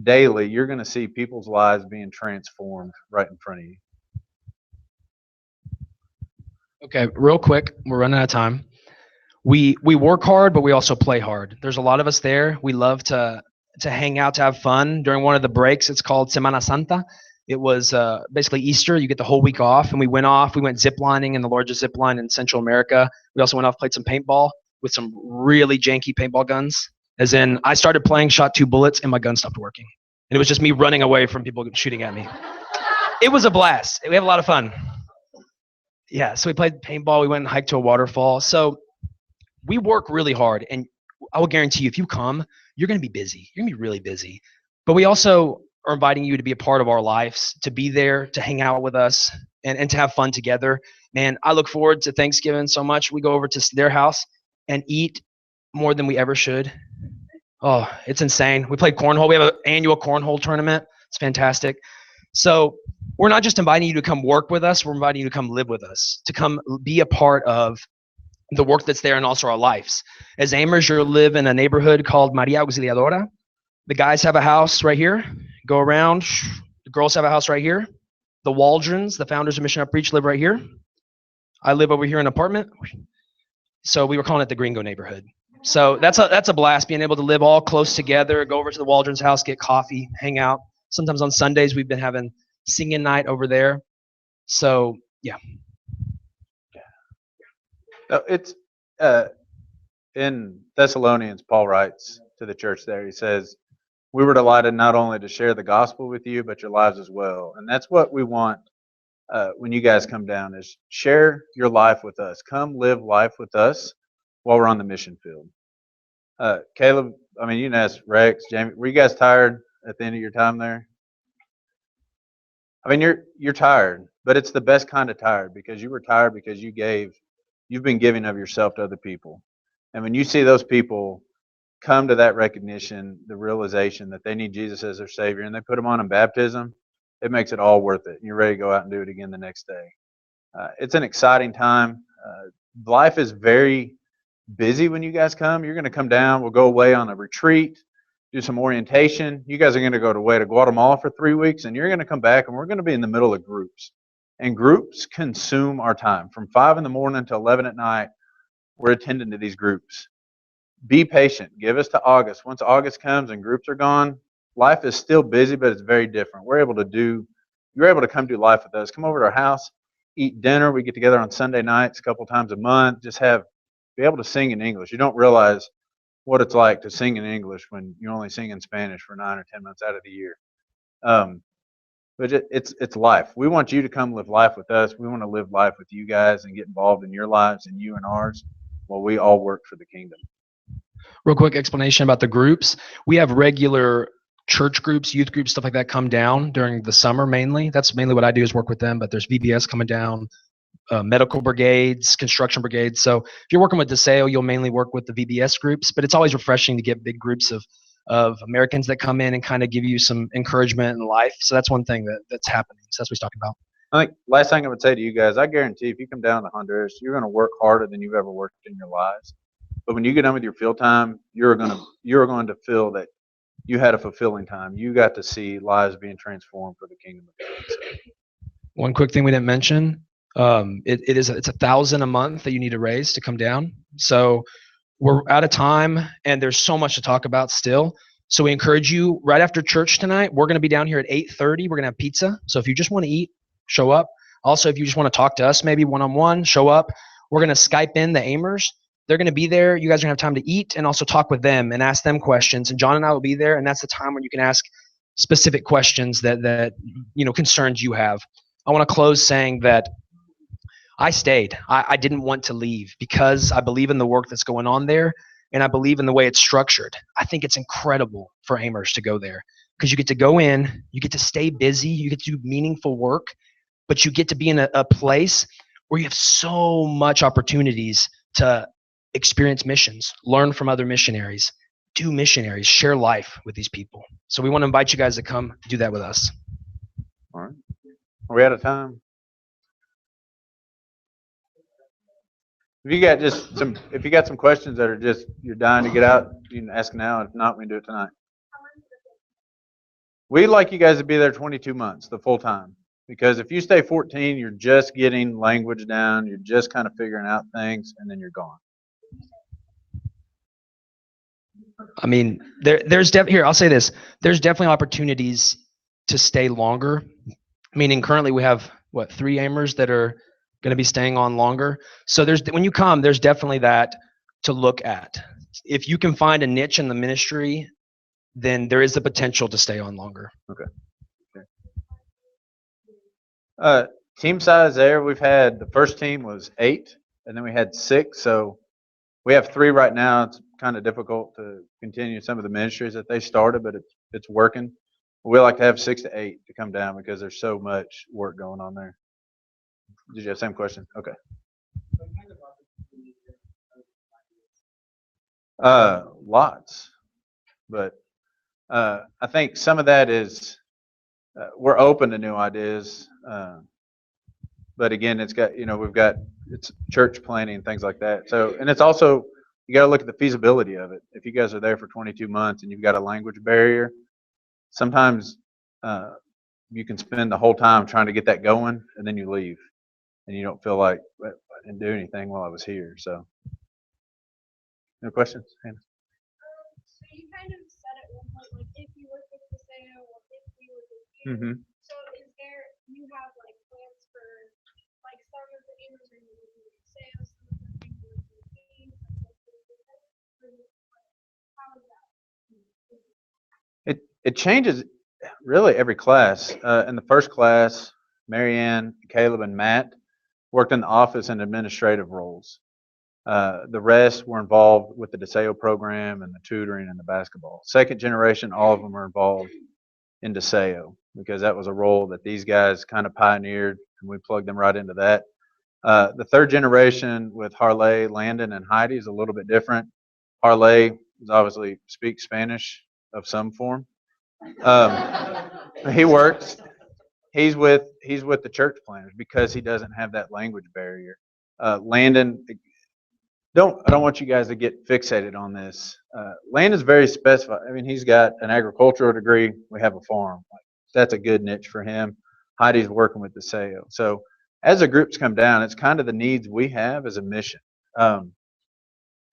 daily, you're going to see people's lives being transformed right in front of you. Okay, real quick, we're running out of time. We work hard, but we also play hard. There's a lot of us there. We love to hang out, to have fun. During one of the breaks, it's called Semana Santa. It was basically Easter. You get the whole week off, and we went ziplining in the largest zip line in Central America. We also went off, played some paintball with some really janky paintball guns. As in, I started playing, shot 2 bullets, and my gun stopped working. And it was just me running away from people shooting at me. It was a blast. We have a lot of fun. Yeah, so we played paintball. We went and hiked to a waterfall. So we work really hard, and I will guarantee you, if you come, you're going to be busy. You're going to be really busy. But we also are inviting you to be a part of our lives, to be there, to hang out with us, and to have fun together. Man, I look forward to Thanksgiving so much. We go over to their house and eat more than we ever should. Oh, it's insane. We played cornhole. We have an annual cornhole tournament. It's fantastic. So we're not just inviting you to come work with us. We're inviting you to come live with us, to come be a part of the work that's there and also our lives. As Aimers, you live in a neighborhood called Maria Auxiliadora. The guys have a house right here. Go around. The girls have a house right here. The Waldrons, the founders of Mission Up Preach, live right here. I live over here in an apartment. So we were calling it the Gringo neighborhood. So that's a blast, being able to live all close together, go over to the Waldron's house, get coffee, hang out. Sometimes on Sundays we've been having singing night over there. So yeah. It's in Thessalonians, Paul writes to the church there. He says, "We were delighted not only to share the gospel with you, but your lives as well." And that's what we want when you guys come down, is share your life with us. Come live life with us while we're on the mission field. Caleb, I mean, you can ask Rex, Jamie, were you guys tired at the end of your time there? I mean, you're tired, but it's the best kind of tired, because you were tired because you've been giving of yourself to other people. And when you see those people come to that recognition, the realization that they need Jesus as their Savior, and they put them on in baptism, it makes it all worth it. And you're ready to go out and do it again the next day. It's an exciting time. Life is very busy when you guys come. You're going to come down. We'll go away on a retreat, do some orientation. You guys are going to go away to Guatemala for 3 weeks, and you're going to come back, and we're going to be in the middle of groups. And groups consume our time. From 5 in the morning to 11 at night, we're attending to these groups. Be patient. Give us to August. Once August comes and groups are gone, life is still busy, but it's very different. You're able to come do life with us. Come over to our house, eat dinner. We get together on Sunday nights a couple times a month. Be able to sing in English. You don't realize what it's like to sing in English when you only sing in Spanish for 9 or 10 months out of the year. But it's life. We want you to come live life with us. We want to live life with you guys and get involved in your lives and you and ours while we all work for the kingdom. Real quick explanation about the groups. We have regular church groups, youth groups, stuff like that come down during the summer mainly. That's mainly what I do, is work with them. But there's VBS coming down, medical brigades, construction brigades. So if you're working with DeSale, you'll mainly work with the VBS groups. But it's always refreshing to get big groups of Americans that come in and kind of give you some encouragement in life. So that's one thing that's happening. So that's what he's talking about. I think last thing I would say to you guys, I guarantee if you come down to Honduras, you're going to work harder than you've ever worked in your lives. But when you get done with your field time, you're going to feel that you had a fulfilling time. You got to see lives being transformed for the kingdom of God. So. One quick thing we didn't mention, it's $1,000 a month that you need to raise to come down. So we're out of time, and there's so much to talk about still. So we encourage you, right after church tonight, we're going to be down here at 8:30. We're going to have pizza. So if you just want to eat, show up. Also, if you just want to talk to us, maybe one-on-one, show up. We're going to Skype in the Aimers. They're going to be there. You guys are going to have time to eat and also talk with them and ask them questions. And John and I will be there, and that's the time when you can ask specific questions that concerns you have. I want to close saying that I stayed. I didn't want to leave because I believe in the work that's going on there, and I believe in the way it's structured. I think it's incredible for Aimers to go there because you get to go in, you get to stay busy, you get to do meaningful work, but you get to be in a place where you have so much opportunities to experience missions, learn from other missionaries, do missionaries, share life with these people. So we want to invite you guys to come do that with us. All right. Are we out of time? If you got some questions that are just you're dying to get out, you can ask now. If not, we can do it tonight. We'd like you guys to be there 22 months, the full time. Because if you stay 14, you're just getting language down, you're just kind of figuring out things, and then you're gone. I mean, here, I'll say this. There's definitely opportunities to stay longer. Meaning currently we have, 3 Aimers that are going to be staying on longer. So when you come, there's definitely that to look at. If you can find a niche in the ministry, then there is the potential to stay on longer. Okay. Team size there, we've had, the first team was 8, and then we had 6. So we have 3 right now. It's kind of difficult to continue some of the ministries that they started, but it's working. We like to have 6 to 8 to come down because there's so much work going on there. Did you have the same question? Okay. Lots, but I think some of that is we're open to new ideas. But again, it's got, it's church planning and things like that. So, and it's also, you got to look at the feasibility of it. If you guys are there for 22 months and you've got a language barrier, sometimes you can spend the whole time trying to get that going, and then you leave, and you don't feel like, "Well, I didn't do anything while I was here." So, no questions, Hannah? So you kind of said at one point, like, if you work with the sale, or if we work with you. So is there, you have like plans for, like, some of the neighbors are working with sales, some of them are working with games, how is that? It changes really every class. In the first class, Marianne, Caleb, and Matt worked in the office and administrative roles. The rest were involved with the DeSeo program and the tutoring and the basketball. Second generation, all of them are involved in DeSeo because that was a role that these guys kind of pioneered, and we plugged them right into that. The third generation with Harley, Landon, and Heidi is a little bit different. Harley is obviously speaks Spanish of some form. He works. He's with the church planners because he doesn't have that language barrier. Landon, I don't want you guys to get fixated on this. Landon's very specified. I mean, he's got an agricultural degree. We have a farm. That's a good niche for him. Heidi's working with the sale. So as the groups come down, it's kind of the needs we have as a mission.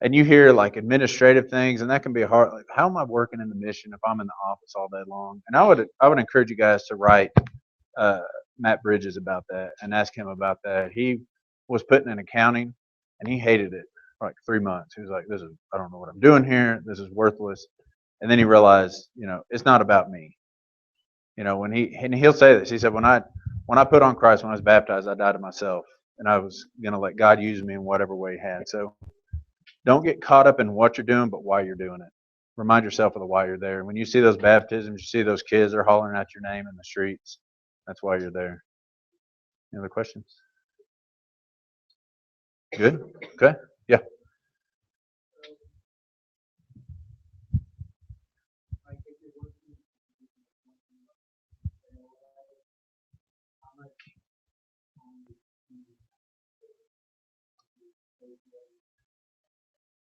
And you hear like administrative things, and that can be hard. Like, how am I working in the mission if I'm in the office all day long? And I would encourage you guys to write Matt Bridges about that and ask him about that. He was put in accounting, and he hated it for like 3 months. He was like, I don't know what I'm doing here. This is worthless. And then he realized, it's not about me. When he'll say this, he said, when I put on Christ, when I was baptized, I died to myself, and I was going to let God use me in whatever way he had. So don't get caught up in what you're doing, but why you're doing it. Remind yourself of the why you're there. When you see those baptisms, you see those kids, they're hollering out your name in the streets. That's why you're there. Any other questions? Good? Okay. Yeah.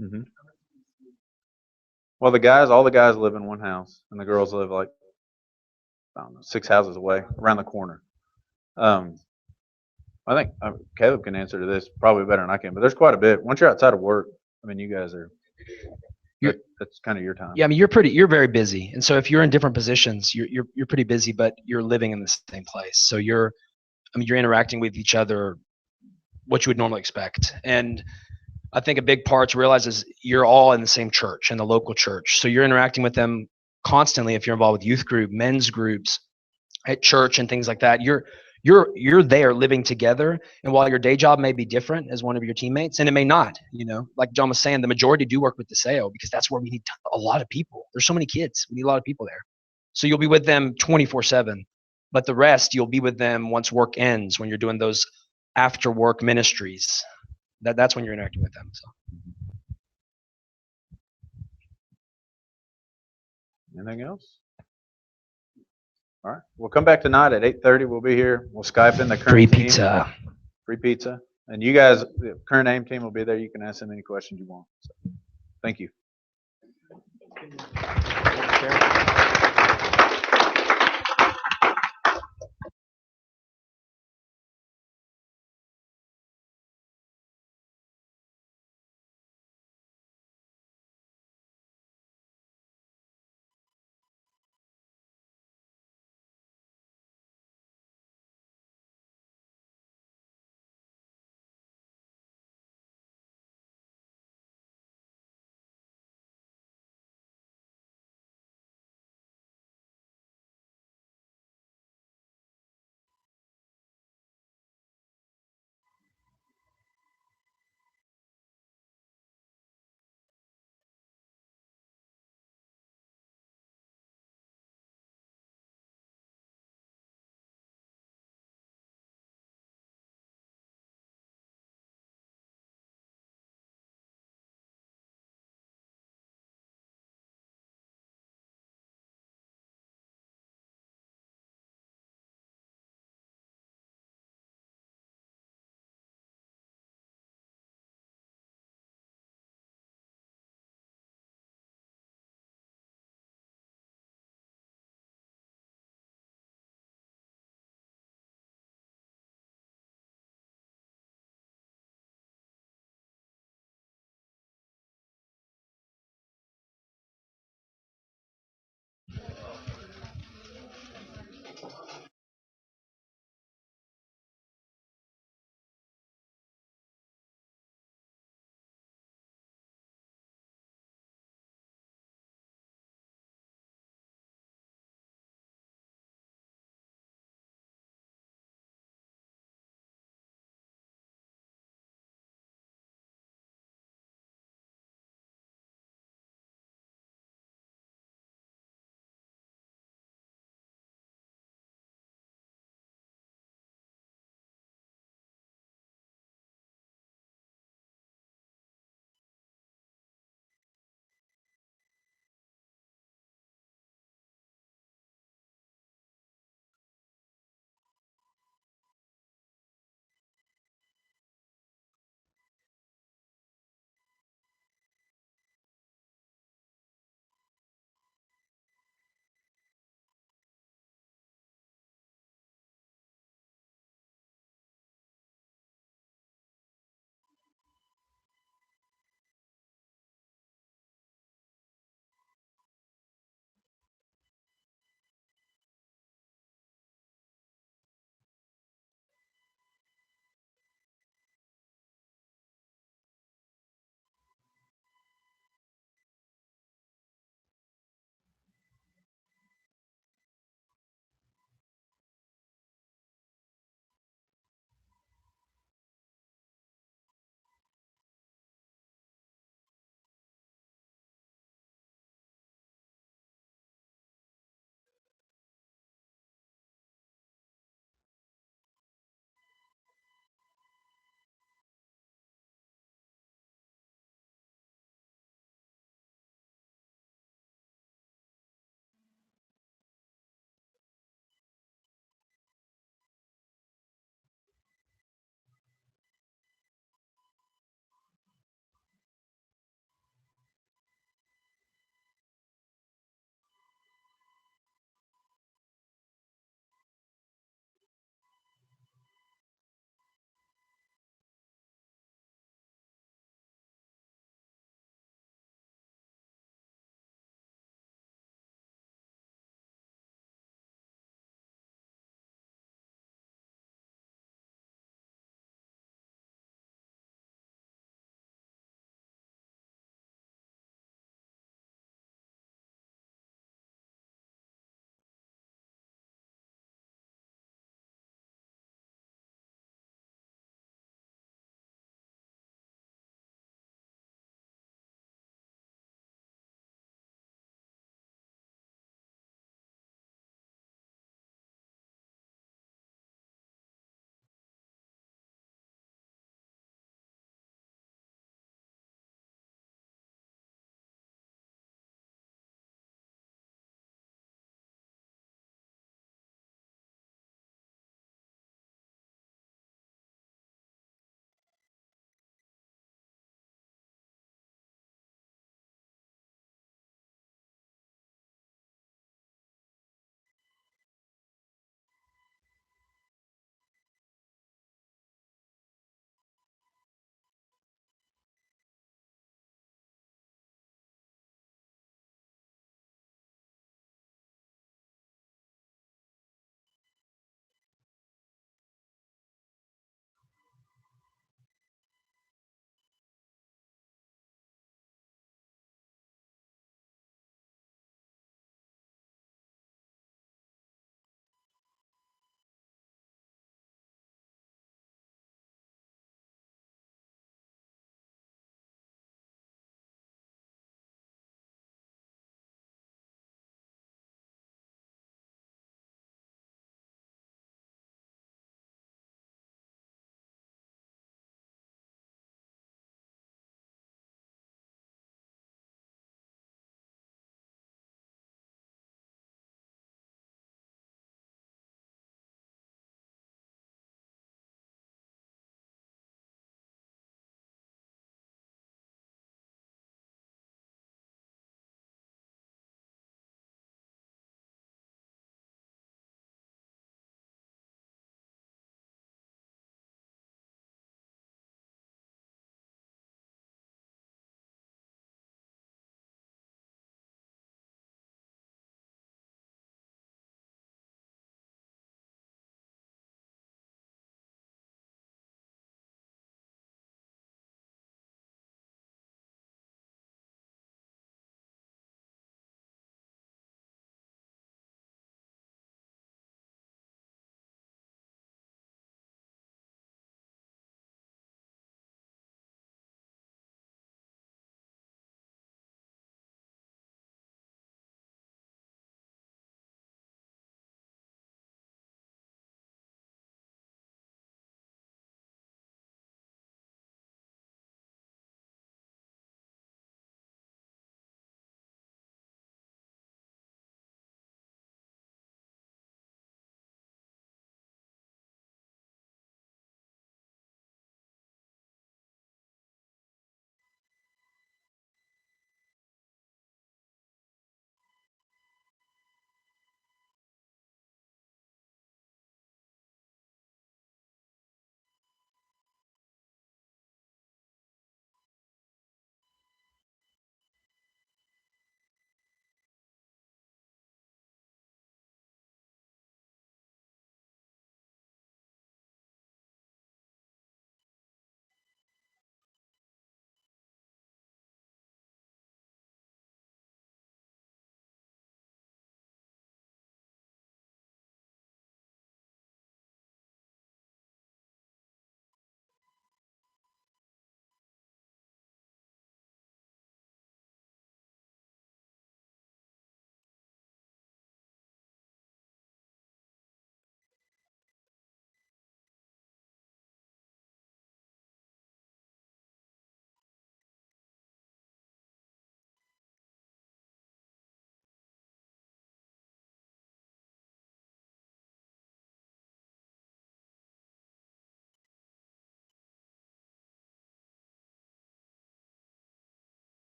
Mm-hmm. Well, all the guys live in one house, and the girls live like, I don't know, 6 houses away, around the corner. I think Caleb can answer to this probably better than I can, but there's quite a bit. Once you're outside of work, I mean, you guys are. That's kind of your time. Yeah, I mean, you're very busy, and so if you're in different positions, you're pretty busy, but you're living in the same place. So you're interacting with each other, what you would normally expect. And I think a big part to realize is you're all in the same church, in the local church. So you're interacting with them constantly. If you're involved with youth group, men's groups, at church and things like that, you're there living together. And while your day job may be different as one of your teammates, and it may not, like John was saying, the majority do work with the sale because that's where we need a lot of people. There's so many kids. We need a lot of people there. So you'll be with them 24/7, but the rest you'll be with them once work ends, when you're doing those after work ministries. That's when you're interacting with them. So. Anything else? All right. We'll come back tonight at 8:30. We'll be here. We'll Skype in the current Free team. pizza. Free pizza. And you guys, the current AIM team will be there. You can ask them any questions you want. So, thank you.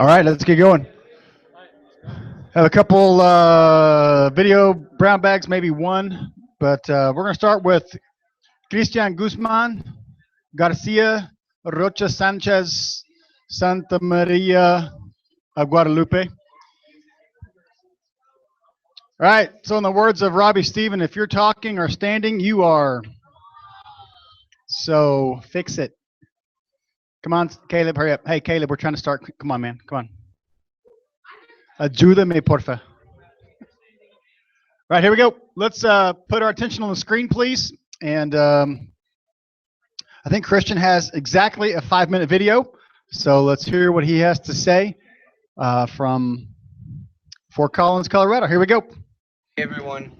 All right, let's get going. Have a couple video brown bags, maybe one, but we're going to start with Cristian Guzman, Garcia, Rocha Sanchez, Santa Maria of Guadalupe. All right, so in the words of Robbie Stephen, if you're talking or standing, you are. So fix it. Come on, Caleb, hurry up. Hey, Caleb, we're trying to start. Come on, man. Come on. Ayúdame, porfa. Right, here we go. Let's put our attention on the screen, please. And I think Christian has exactly a 5-minute video. So let's hear what he has to say from Fort Collins, Colorado. Here we go. Hey everyone.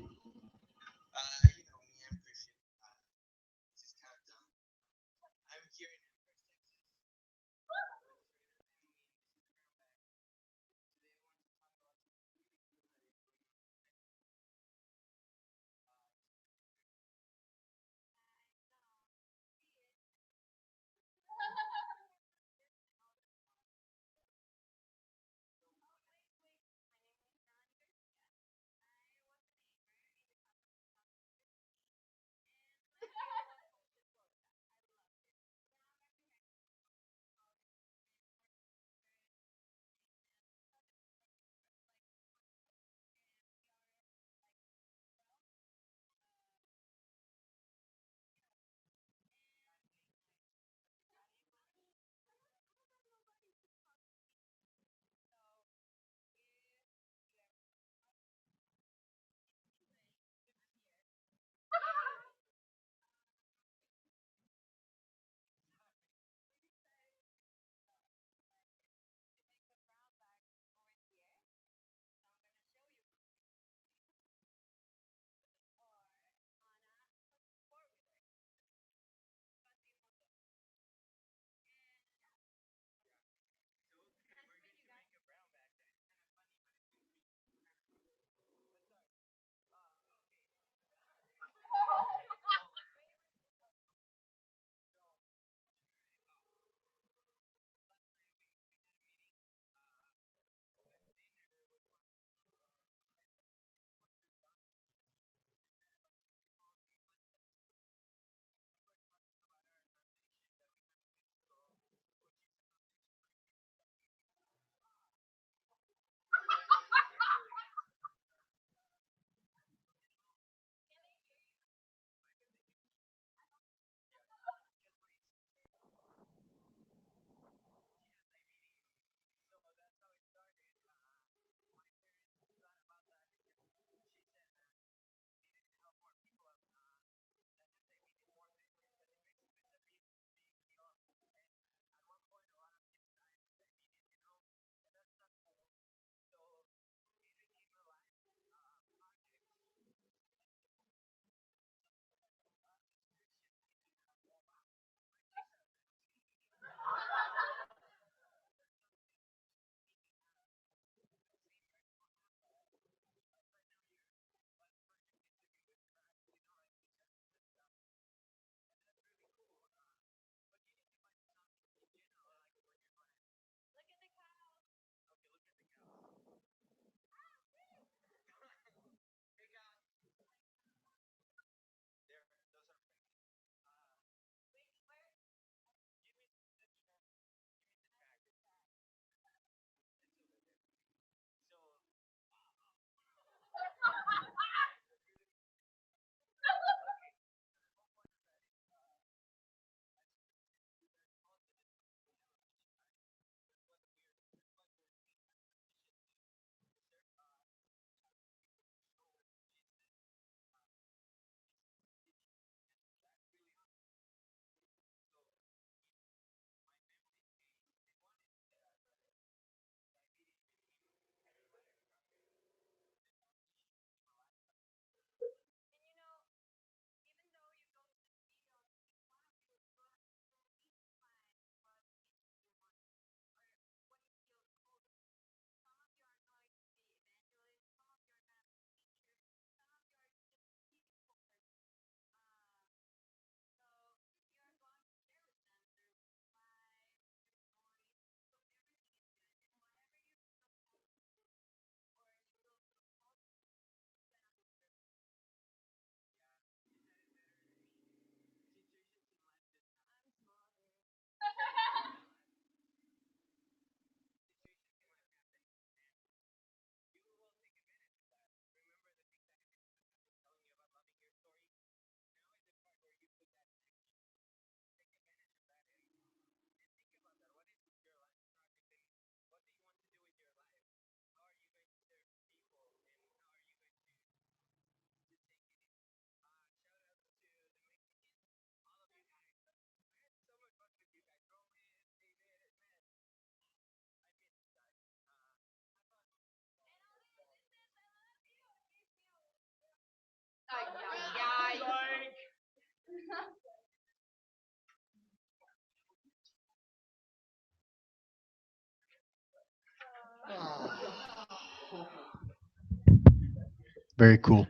Very cool.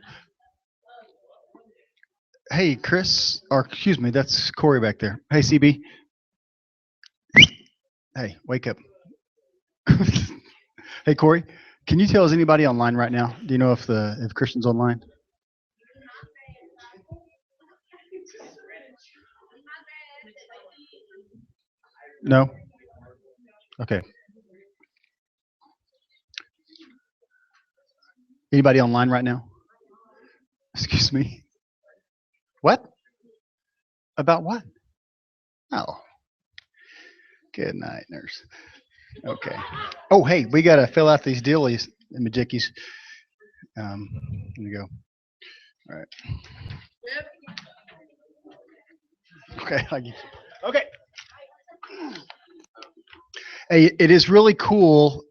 Hey, Chris, or excuse me, that's Corey back there. Hey, CB. Hey, wake up. Hey, Corey, can you tell us anybody online right now? Do you know if Christian's online? No. Okay. Anybody online right now? Excuse me. What? About what? Oh. Good night, nurse. Okay. Oh, hey, we gotta fill out these dealies and majickies. Here we go. All right. Okay. Okay. Hey, it is really cool.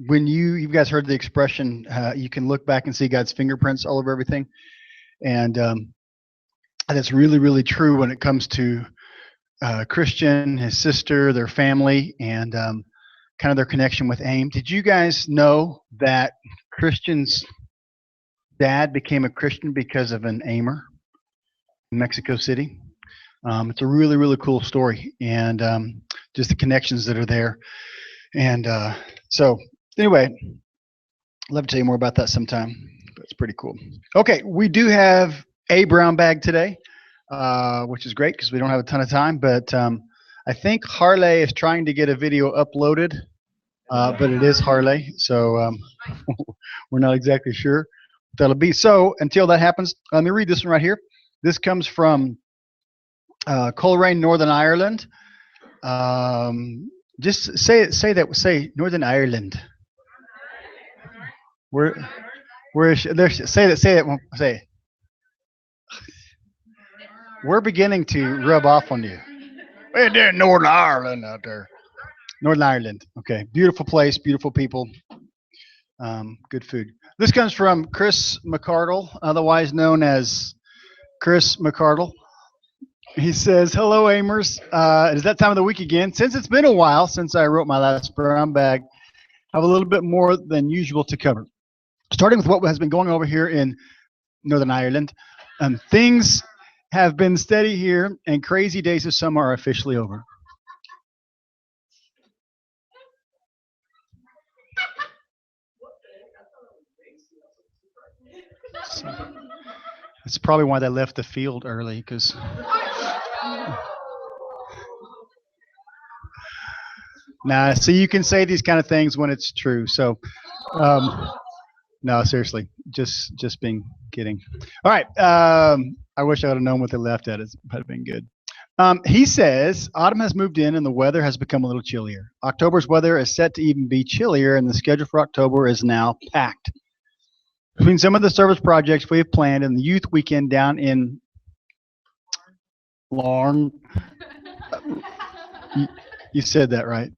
When you guys heard the expression, you can look back and see God's fingerprints all over everything, and that's really, really true when it comes to Christian, his sister, their family, and kind of their connection with AIM. Did you guys know that Christian's dad became a Christian because of an AIMer in Mexico City? It's a really, really cool story, and just the connections that are there. And so anyway, I'd love to tell you more about that sometime. But it's pretty cool. Okay, we do have a brown bag today, which is great because we don't have a ton of time. But I think Harley is trying to get a video uploaded, but it is Harley, so we're not exactly sure what that'll be. So until that happens, let me read this one right here. This comes from Coleraine, Northern Ireland. Just say Northern Ireland. Where is say that say it. We're beginning to rub off on you. We're there in Northern Ireland out there. Northern Ireland. Okay. Beautiful place, beautiful people. Good food. This comes from Chris McCardle, otherwise known as Chris McCardle. He says, hello, Aimers. It is that time of the week again. Since it's been a while since I wrote my last brown bag, I have a little bit more than usual to cover. Starting with what has been going over here in Northern Ireland, things have been steady here, and crazy days of summer are officially over. So, that's probably why they left the field early, because nah, so you can say these kind of things when it's true. So no, seriously, just being kidding. All right. I wish I would have known what they left at. It would have been good. He says autumn has moved in and the weather has become a little chillier. October's weather is set to even be chillier, and the schedule for October is now packed. Between some of the service projects we have planned and the youth weekend down in Larn, you said that right,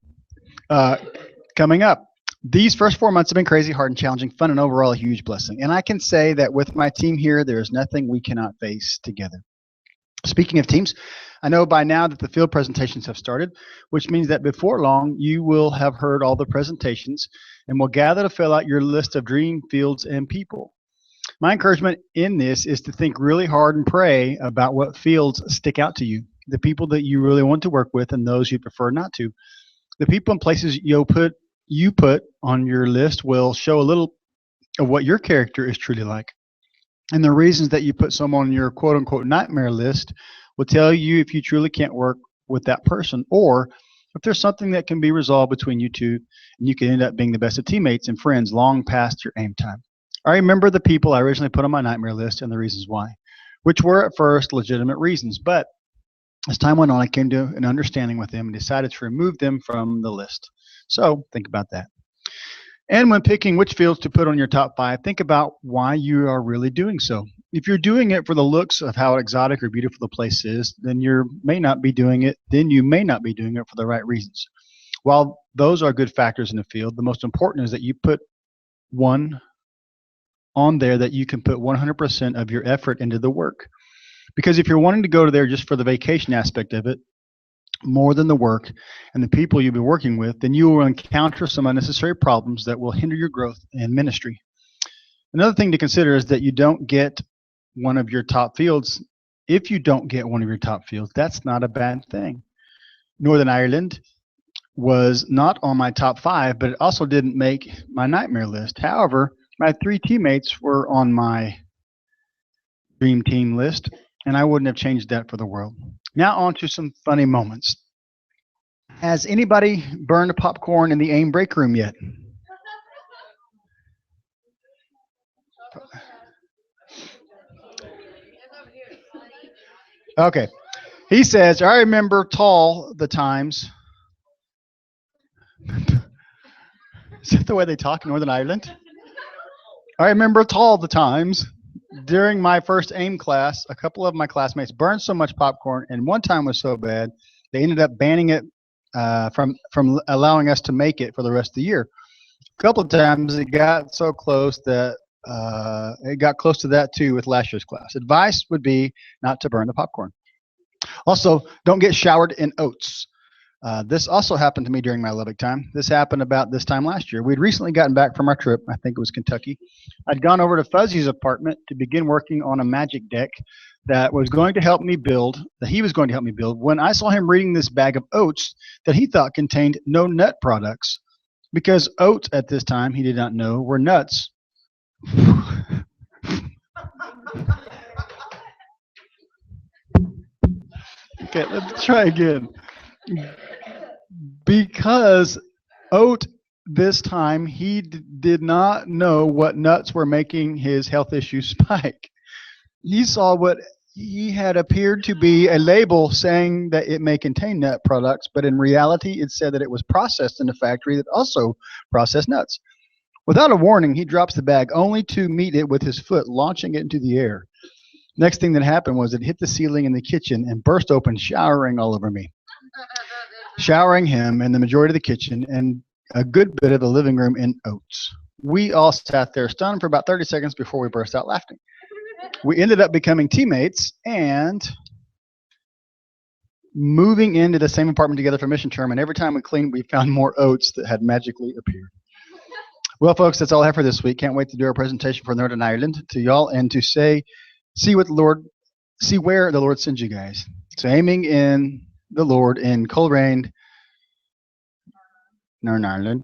coming up. These first 4 months have been crazy, hard, and challenging, fun, and overall a huge blessing. And I can say that with my team here, there is nothing we cannot face together. Speaking of teams, I know by now that the field presentations have started, which means that before long, you will have heard all the presentations and will gather to fill out your list of dream fields and people. My encouragement in this is to think really hard and pray about what fields stick out to you, the people that you really want to work with and those you prefer not to. The people and places you put on your list will show a little of what your character is truly like. And the reasons that you put someone on your quote-unquote nightmare list will tell you if you truly can't work with that person, or if there's something that can be resolved between you two, and you can end up being the best of teammates and friends long past your AIM time. I remember the people I originally put on my nightmare list and the reasons why, which were at first legitimate reasons, but as time went on, I came to an understanding with them and decided to remove them from the list. So think about that. And when picking which fields to put on your top 5, think about why you are really doing so. If you're doing it for the looks of how exotic or beautiful the place is, then you may not be doing it for the right reasons. While those are good factors in the field, the most important is that you put one on there that you can put 100% of your effort into the work. Because if you're wanting to go to there just for the vacation aspect of it, more than the work and the people you'll be working with, then you will encounter some unnecessary problems that will hinder your growth in ministry. Another thing to consider is that you don't get one of your top fields. If you don't get one of your top fields, that's not a bad thing. Northern Ireland was not on my top 5, but it also didn't make my nightmare list. However, my 3 teammates were on my dream team list, and I wouldn't have changed that for the world. Now on to some funny moments. Has anybody burned popcorn in the AIM break room yet? Okay. He says, I remember tall the times. Is that the way they talk in Northern Ireland? I remember tall the times. During my first AIM class, a couple of my classmates burned so much popcorn, and one time was so bad, they ended up banning it from allowing us to make it for the rest of the year. A couple of times it got so close that it got close to that too with last year's class. Advice would be not to burn the popcorn. Also, don't get showered in oats. This also happened to me during my Lubbock time. This happened about this time last year. We'd recently gotten back from our trip. I think it was Kentucky. I'd gone over to Fuzzy's apartment to begin working on a magic deck that was going to help me build, that he was going to help me build, when I saw him reading this bag of oats that he thought contained no nut products. Because oats at this time, he did not know, were nuts. Okay, let's try again. Because oat this time, he did not know what nuts were making his health issues spike. He saw what he had appeared to be a label saying that it may contain nut products, but in reality, it said that it was processed in a factory that also processed nuts. Without a warning, he drops the bag only to meet it with his foot, launching it into the air. Next thing that happened was it hit the ceiling in the kitchen and burst open, showering all over me. Showering him and the majority of the kitchen and a good bit of the living room in oats. We all sat there stunned for about 30 seconds before we burst out laughing. We ended up becoming teammates and moving into the same apartment together for mission term, and every time we cleaned, we found more oats that had magically appeared. Well, folks, that's all I have for this week. Can't wait to do our presentation for Northern Ireland to y'all and to see where the Lord sends you guys. So aiming in the Lord in Coleraine, Northern Ireland.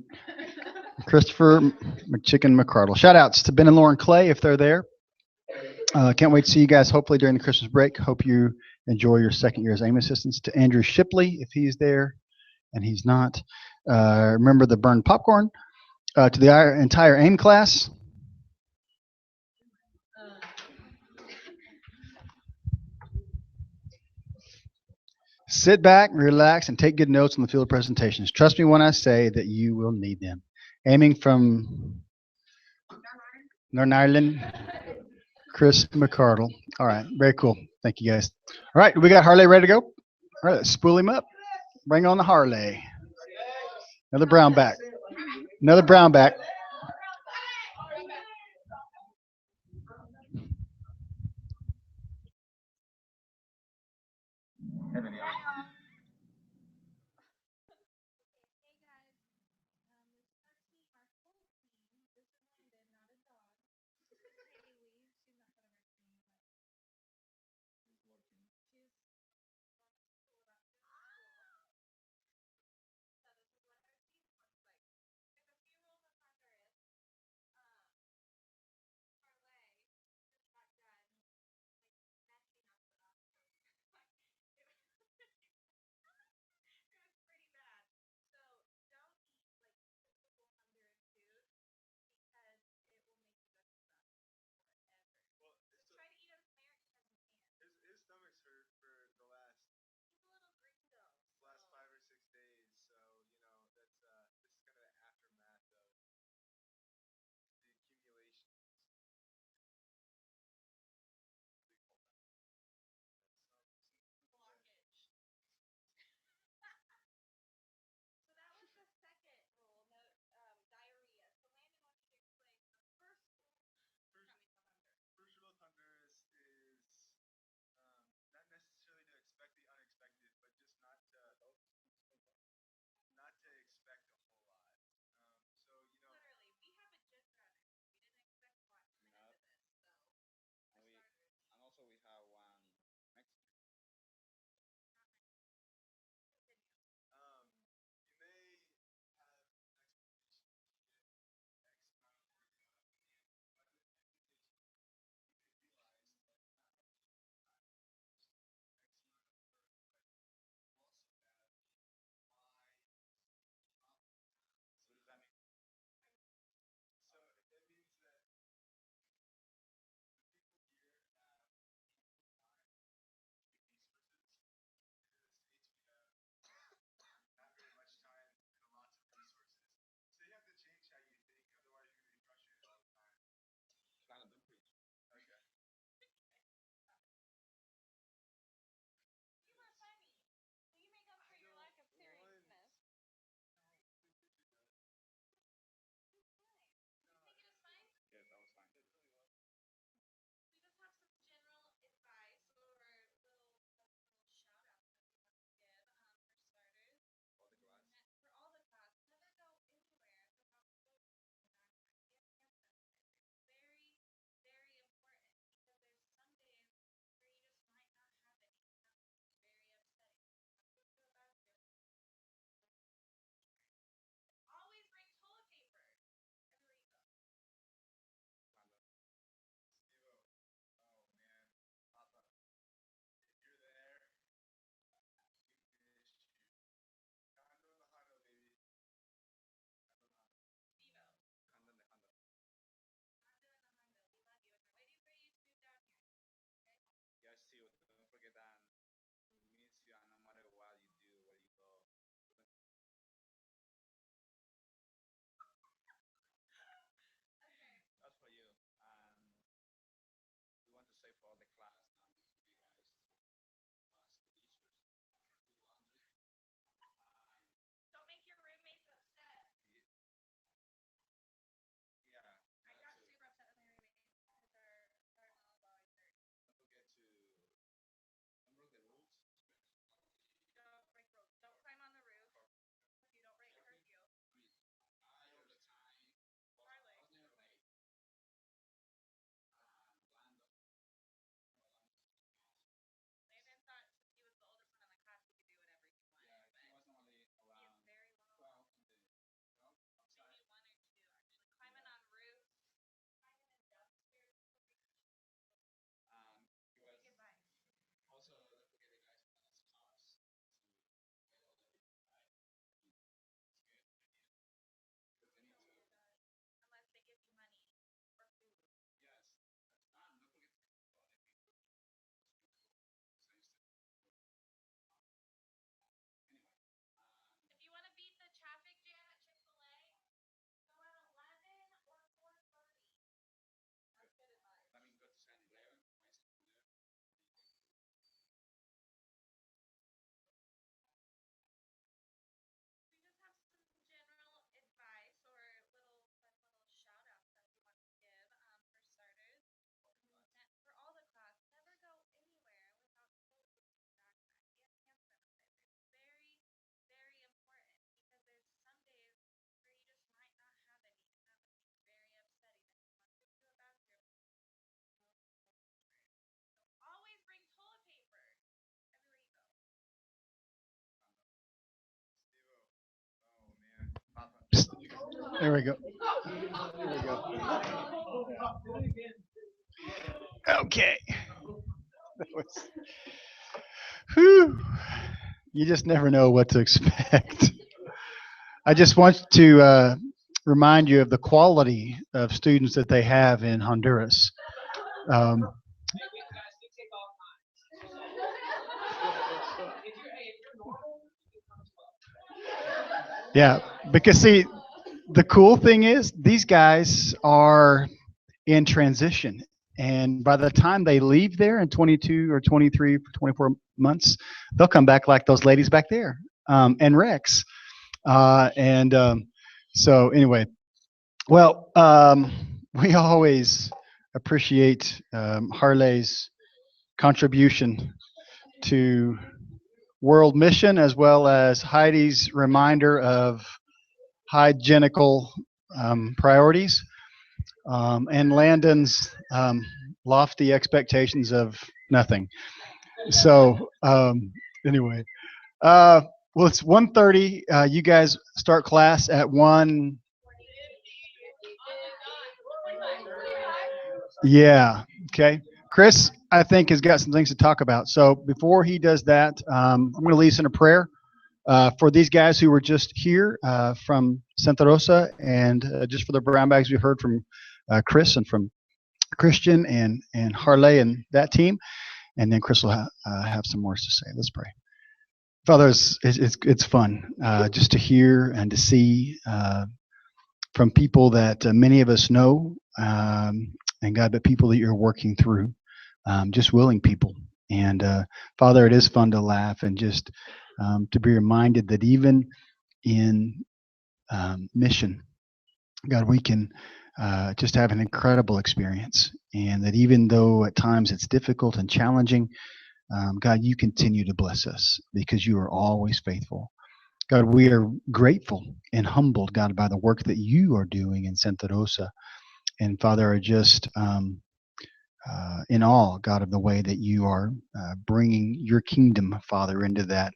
Christopher McChicken McCardle. Shout outs to Ben and Lauren Clay if they're there. Can't wait to see you guys hopefully during the Christmas break. Hope you enjoy your second year as AIM assistants. To Andrew Shipley if he's there, and he's not. Remember the burned popcorn. To the entire AIM class. Sit back, relax, and take good notes on the field presentations. Trust me when I say that you will need them. Aiming from Northern Ireland, Chris McCardle. All right, very cool. Thank you, guys. All right, we got Harley ready to go. All right, let's spool him up. Bring on the Harley. Another brown back. Another brown back. Don't make your roommates upset. I got super upset with my roommates because our mom always hurt. Don't break rules. Don't climb on the roof. You don't break curfew. Harley. Landon thought since he was the oldest one in the class, he could do whatever he wanted, but he is very long. Maybe one or two, actually. Climbing on roofs, climbing in dumpsters. Take advice. Unless they give you money or food. If you want to beat the traffic jam at Chick-fil-A, go at 11 or 4:30. That's good advice. We just have some general advice or little fun little shout outs that we want to give. For starters, for all the class, never go anywhere without clothes in your backpack and hand sanitizer. It's very, very important because there's some days where you just might not have any, and that would be very upsetting if you want to go to a bathroom. So always bring toilet paper everywhere you go. There we go. Okay. Whew. You just never know what to expect. I just want to remind you of the quality of students that they have in Honduras. Um, yeah, because see, the cool thing is these guys are in transition. And by the time they leave there in 22 or 23 for 24 months, they'll come back like those ladies back there and Rex. And so, anyway, well, we always appreciate Harley's contribution to World Mission as well as Heidi's reminder of hygienical priorities and Landon's lofty expectations of nothing. So anyway, well, it's 1:30. You guys start class at 1. Yeah. Okay. Chris, I think, has got some things to talk about. So before he does that, I'm going to lead us in a prayer for these guys who were just here from Santa Rosa, and just for the brown bags we heard from Chris and from Christian and Harley and that team. And then Chris will have some more to say. Let's pray. Father, it's fun just to hear and to see from people that many of us know, and God, but people that you're working through, just willing people. And Father, it is fun to laugh and just to be reminded that even in mission, God, we can just have an incredible experience. And that even though at times it's difficult and challenging, God, you continue to bless us because you are always faithful. God, we are grateful and humbled, God, by the work that you are doing in Santa Rosa. And Father, are just in awe, God, of the way that you are bringing your kingdom, Father, into that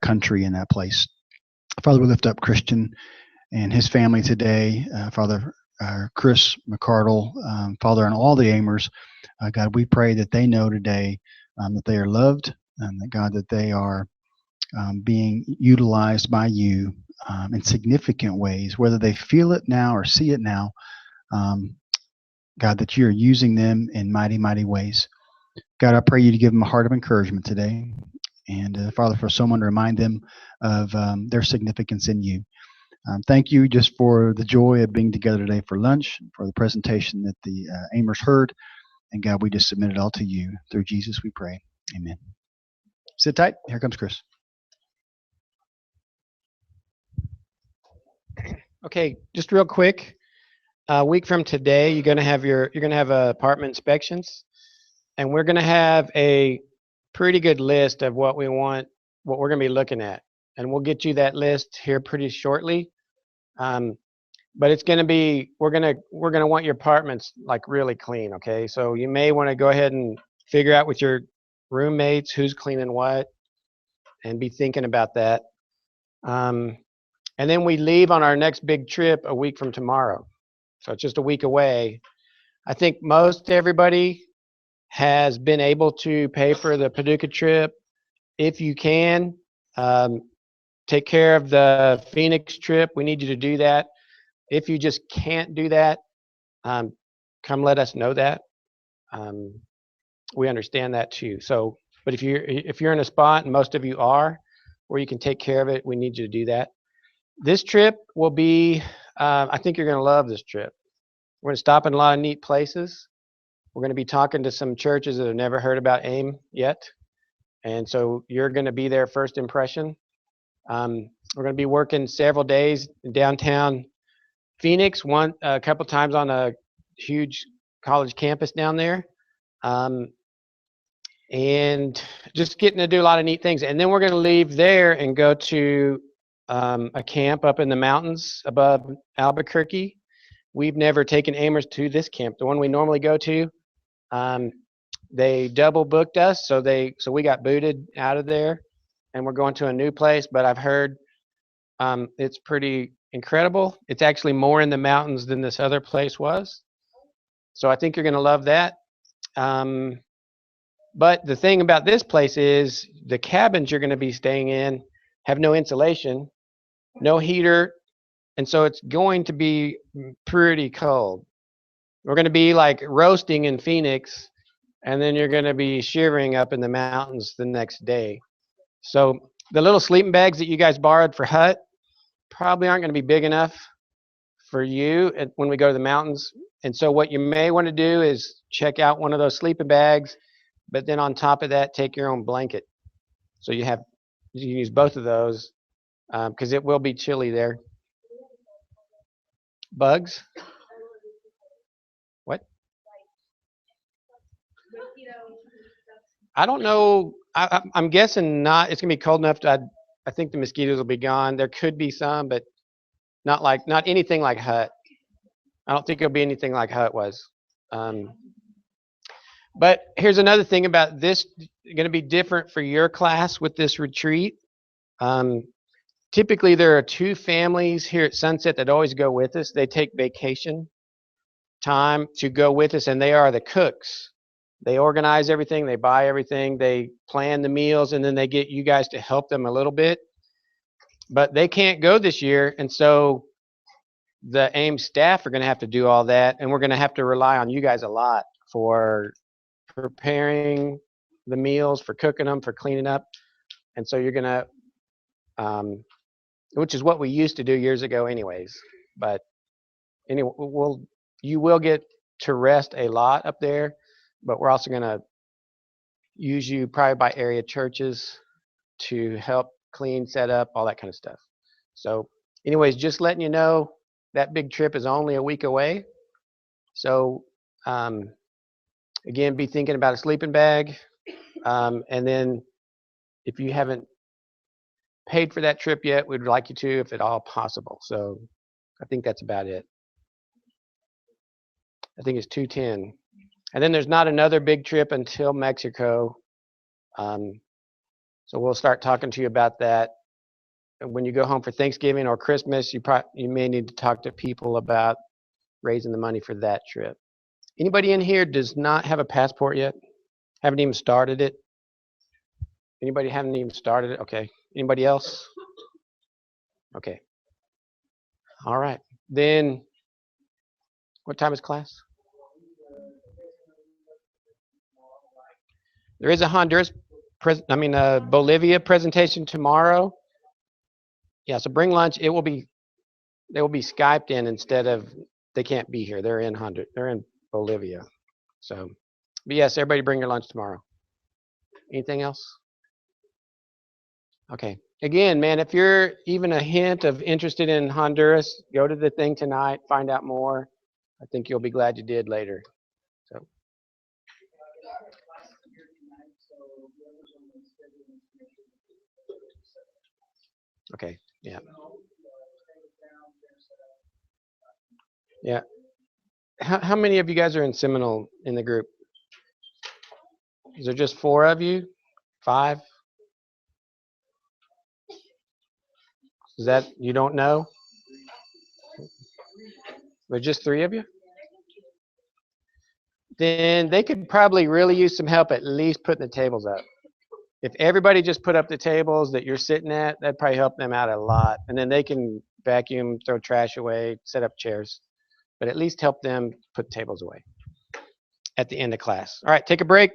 country and that place. Father, we lift up Christian and his family today. Father, Chris McCardle, Father, and all the Aimers. God, we pray that they know today that they are loved, and that, God, that they are being utilized by you in significant ways, whether they feel it now or see it now. God, that you are using them in mighty, mighty ways. God, I pray you to give them a heart of encouragement today. And Father, for someone to remind them of their significance in you. Thank you just for the joy of being together today for lunch, for the presentation that the Aimers heard. And God, we just submit it all to you. Through Jesus we pray. Amen. Sit tight. Here comes Chris. Okay, just real quick. A week from today, you're gonna have apartment inspections, and we're gonna have a pretty good list of what we're gonna be looking at, and we'll get you that list here pretty shortly. But it's gonna be we're gonna want your apartments like really clean. Okay, so you may want to go ahead and figure out with your roommates who's cleaning what, and be thinking about that. And then we leave on our next big trip a week from tomorrow. So it's just a week away. I think most everybody has been able to pay for the Paducah trip. If you can, take care of the Phoenix trip. We need you to do that. If you just can't do that, come let us know that. We understand that too. So, but if you're in a spot, and most of you are, where you can take care of it, we need you to do that. This trip will be, I think you're going to love this trip. We're going to stop in a lot of neat places. We're going to be talking to some churches that have never heard about AIM yet. And so you're going to be their first impression. We're going to be working several days in downtown Phoenix, a couple times on a huge college campus down there. And just getting to do a lot of neat things. And then we're going to leave there and go to a camp up in the mountains above Albuquerque. We've never taken Aimers to this camp. The one we normally go to, they double booked us, so we got booted out of there, and we're going to a new place. But I've heard it's pretty incredible. It's actually more in the mountains than this other place was. So I think you're going to love that. But the thing about this place is the cabins you're going to be staying in have no insulation, no heater, and so it's going to be pretty cold. We're going to be like roasting in Phoenix, and then you're going to be shivering up in the mountains the next day. So the little sleeping bags that you guys borrowed for hut probably aren't going to be big enough for you when we go to the mountains. And so what you may want to do is check out one of those sleeping bags, but then on top of that, take your own blanket. So you can use both of those because it will be chilly there. Bugs? What? I don't know. I'm guessing not. It's gonna be cold enough. I think the mosquitoes will be gone. There could be some, but not anything like hut. I don't think it'll be anything like hut was. But here's another thing about this. Going to be different for your class with this retreat. Typically, there are two families here at Sunset that always go with us. They take vacation time to go with us, and they are the cooks. They organize everything, they buy everything, they plan the meals, and then they get you guys to help them a little bit. But they can't go this year, and so the AIM staff are going to have to do all that, and we're going to have to rely on you guys a lot for preparing the meals, for cooking them, for cleaning up. And so you're going to, which is what we used to do years ago anyways. But anyway, you will get to rest a lot up there, but we're also going to use you probably by area churches to help clean, set up, all that kind of stuff. So anyways, just letting you know that big trip is only a week away. So again, be thinking about a sleeping bag. And then if you haven't paid for that trip yet, we'd like you to, if at all possible. So I think that's about it. I think it's 210. And then there's not another big trip until Mexico. So we'll start talking to you about that. And when you go home for Thanksgiving or Christmas, you may need to talk to people about raising the money for that trip. Anybody in here does not have a passport yet? Haven't even started it? Anybody haven't even started it? Okay. Anybody else? Okay. All right. Then, what time is class? There is a Honduras, Bolivia presentation tomorrow. Yeah, so bring lunch. They will be Skyped in instead of, they can't be here. They're in Bolivia. So But yes, everybody bring your lunch tomorrow. Anything else? Okay. Again, man, if you're even a hint of interested in Honduras, go to the thing tonight, find out more. I think you'll be glad you did later. So. Okay. Yeah. Yeah. How many of you guys are in Seminole in the group? Is there just 4 of you? 5? Is that you don't know? But just 3 of you? Then they could probably really use some help at least putting the tables up. If everybody just put up the tables that you're sitting at, that'd probably help them out a lot. And then they can vacuum, throw trash away, set up chairs. But at least help them put tables away at the end of class. All right, take a break.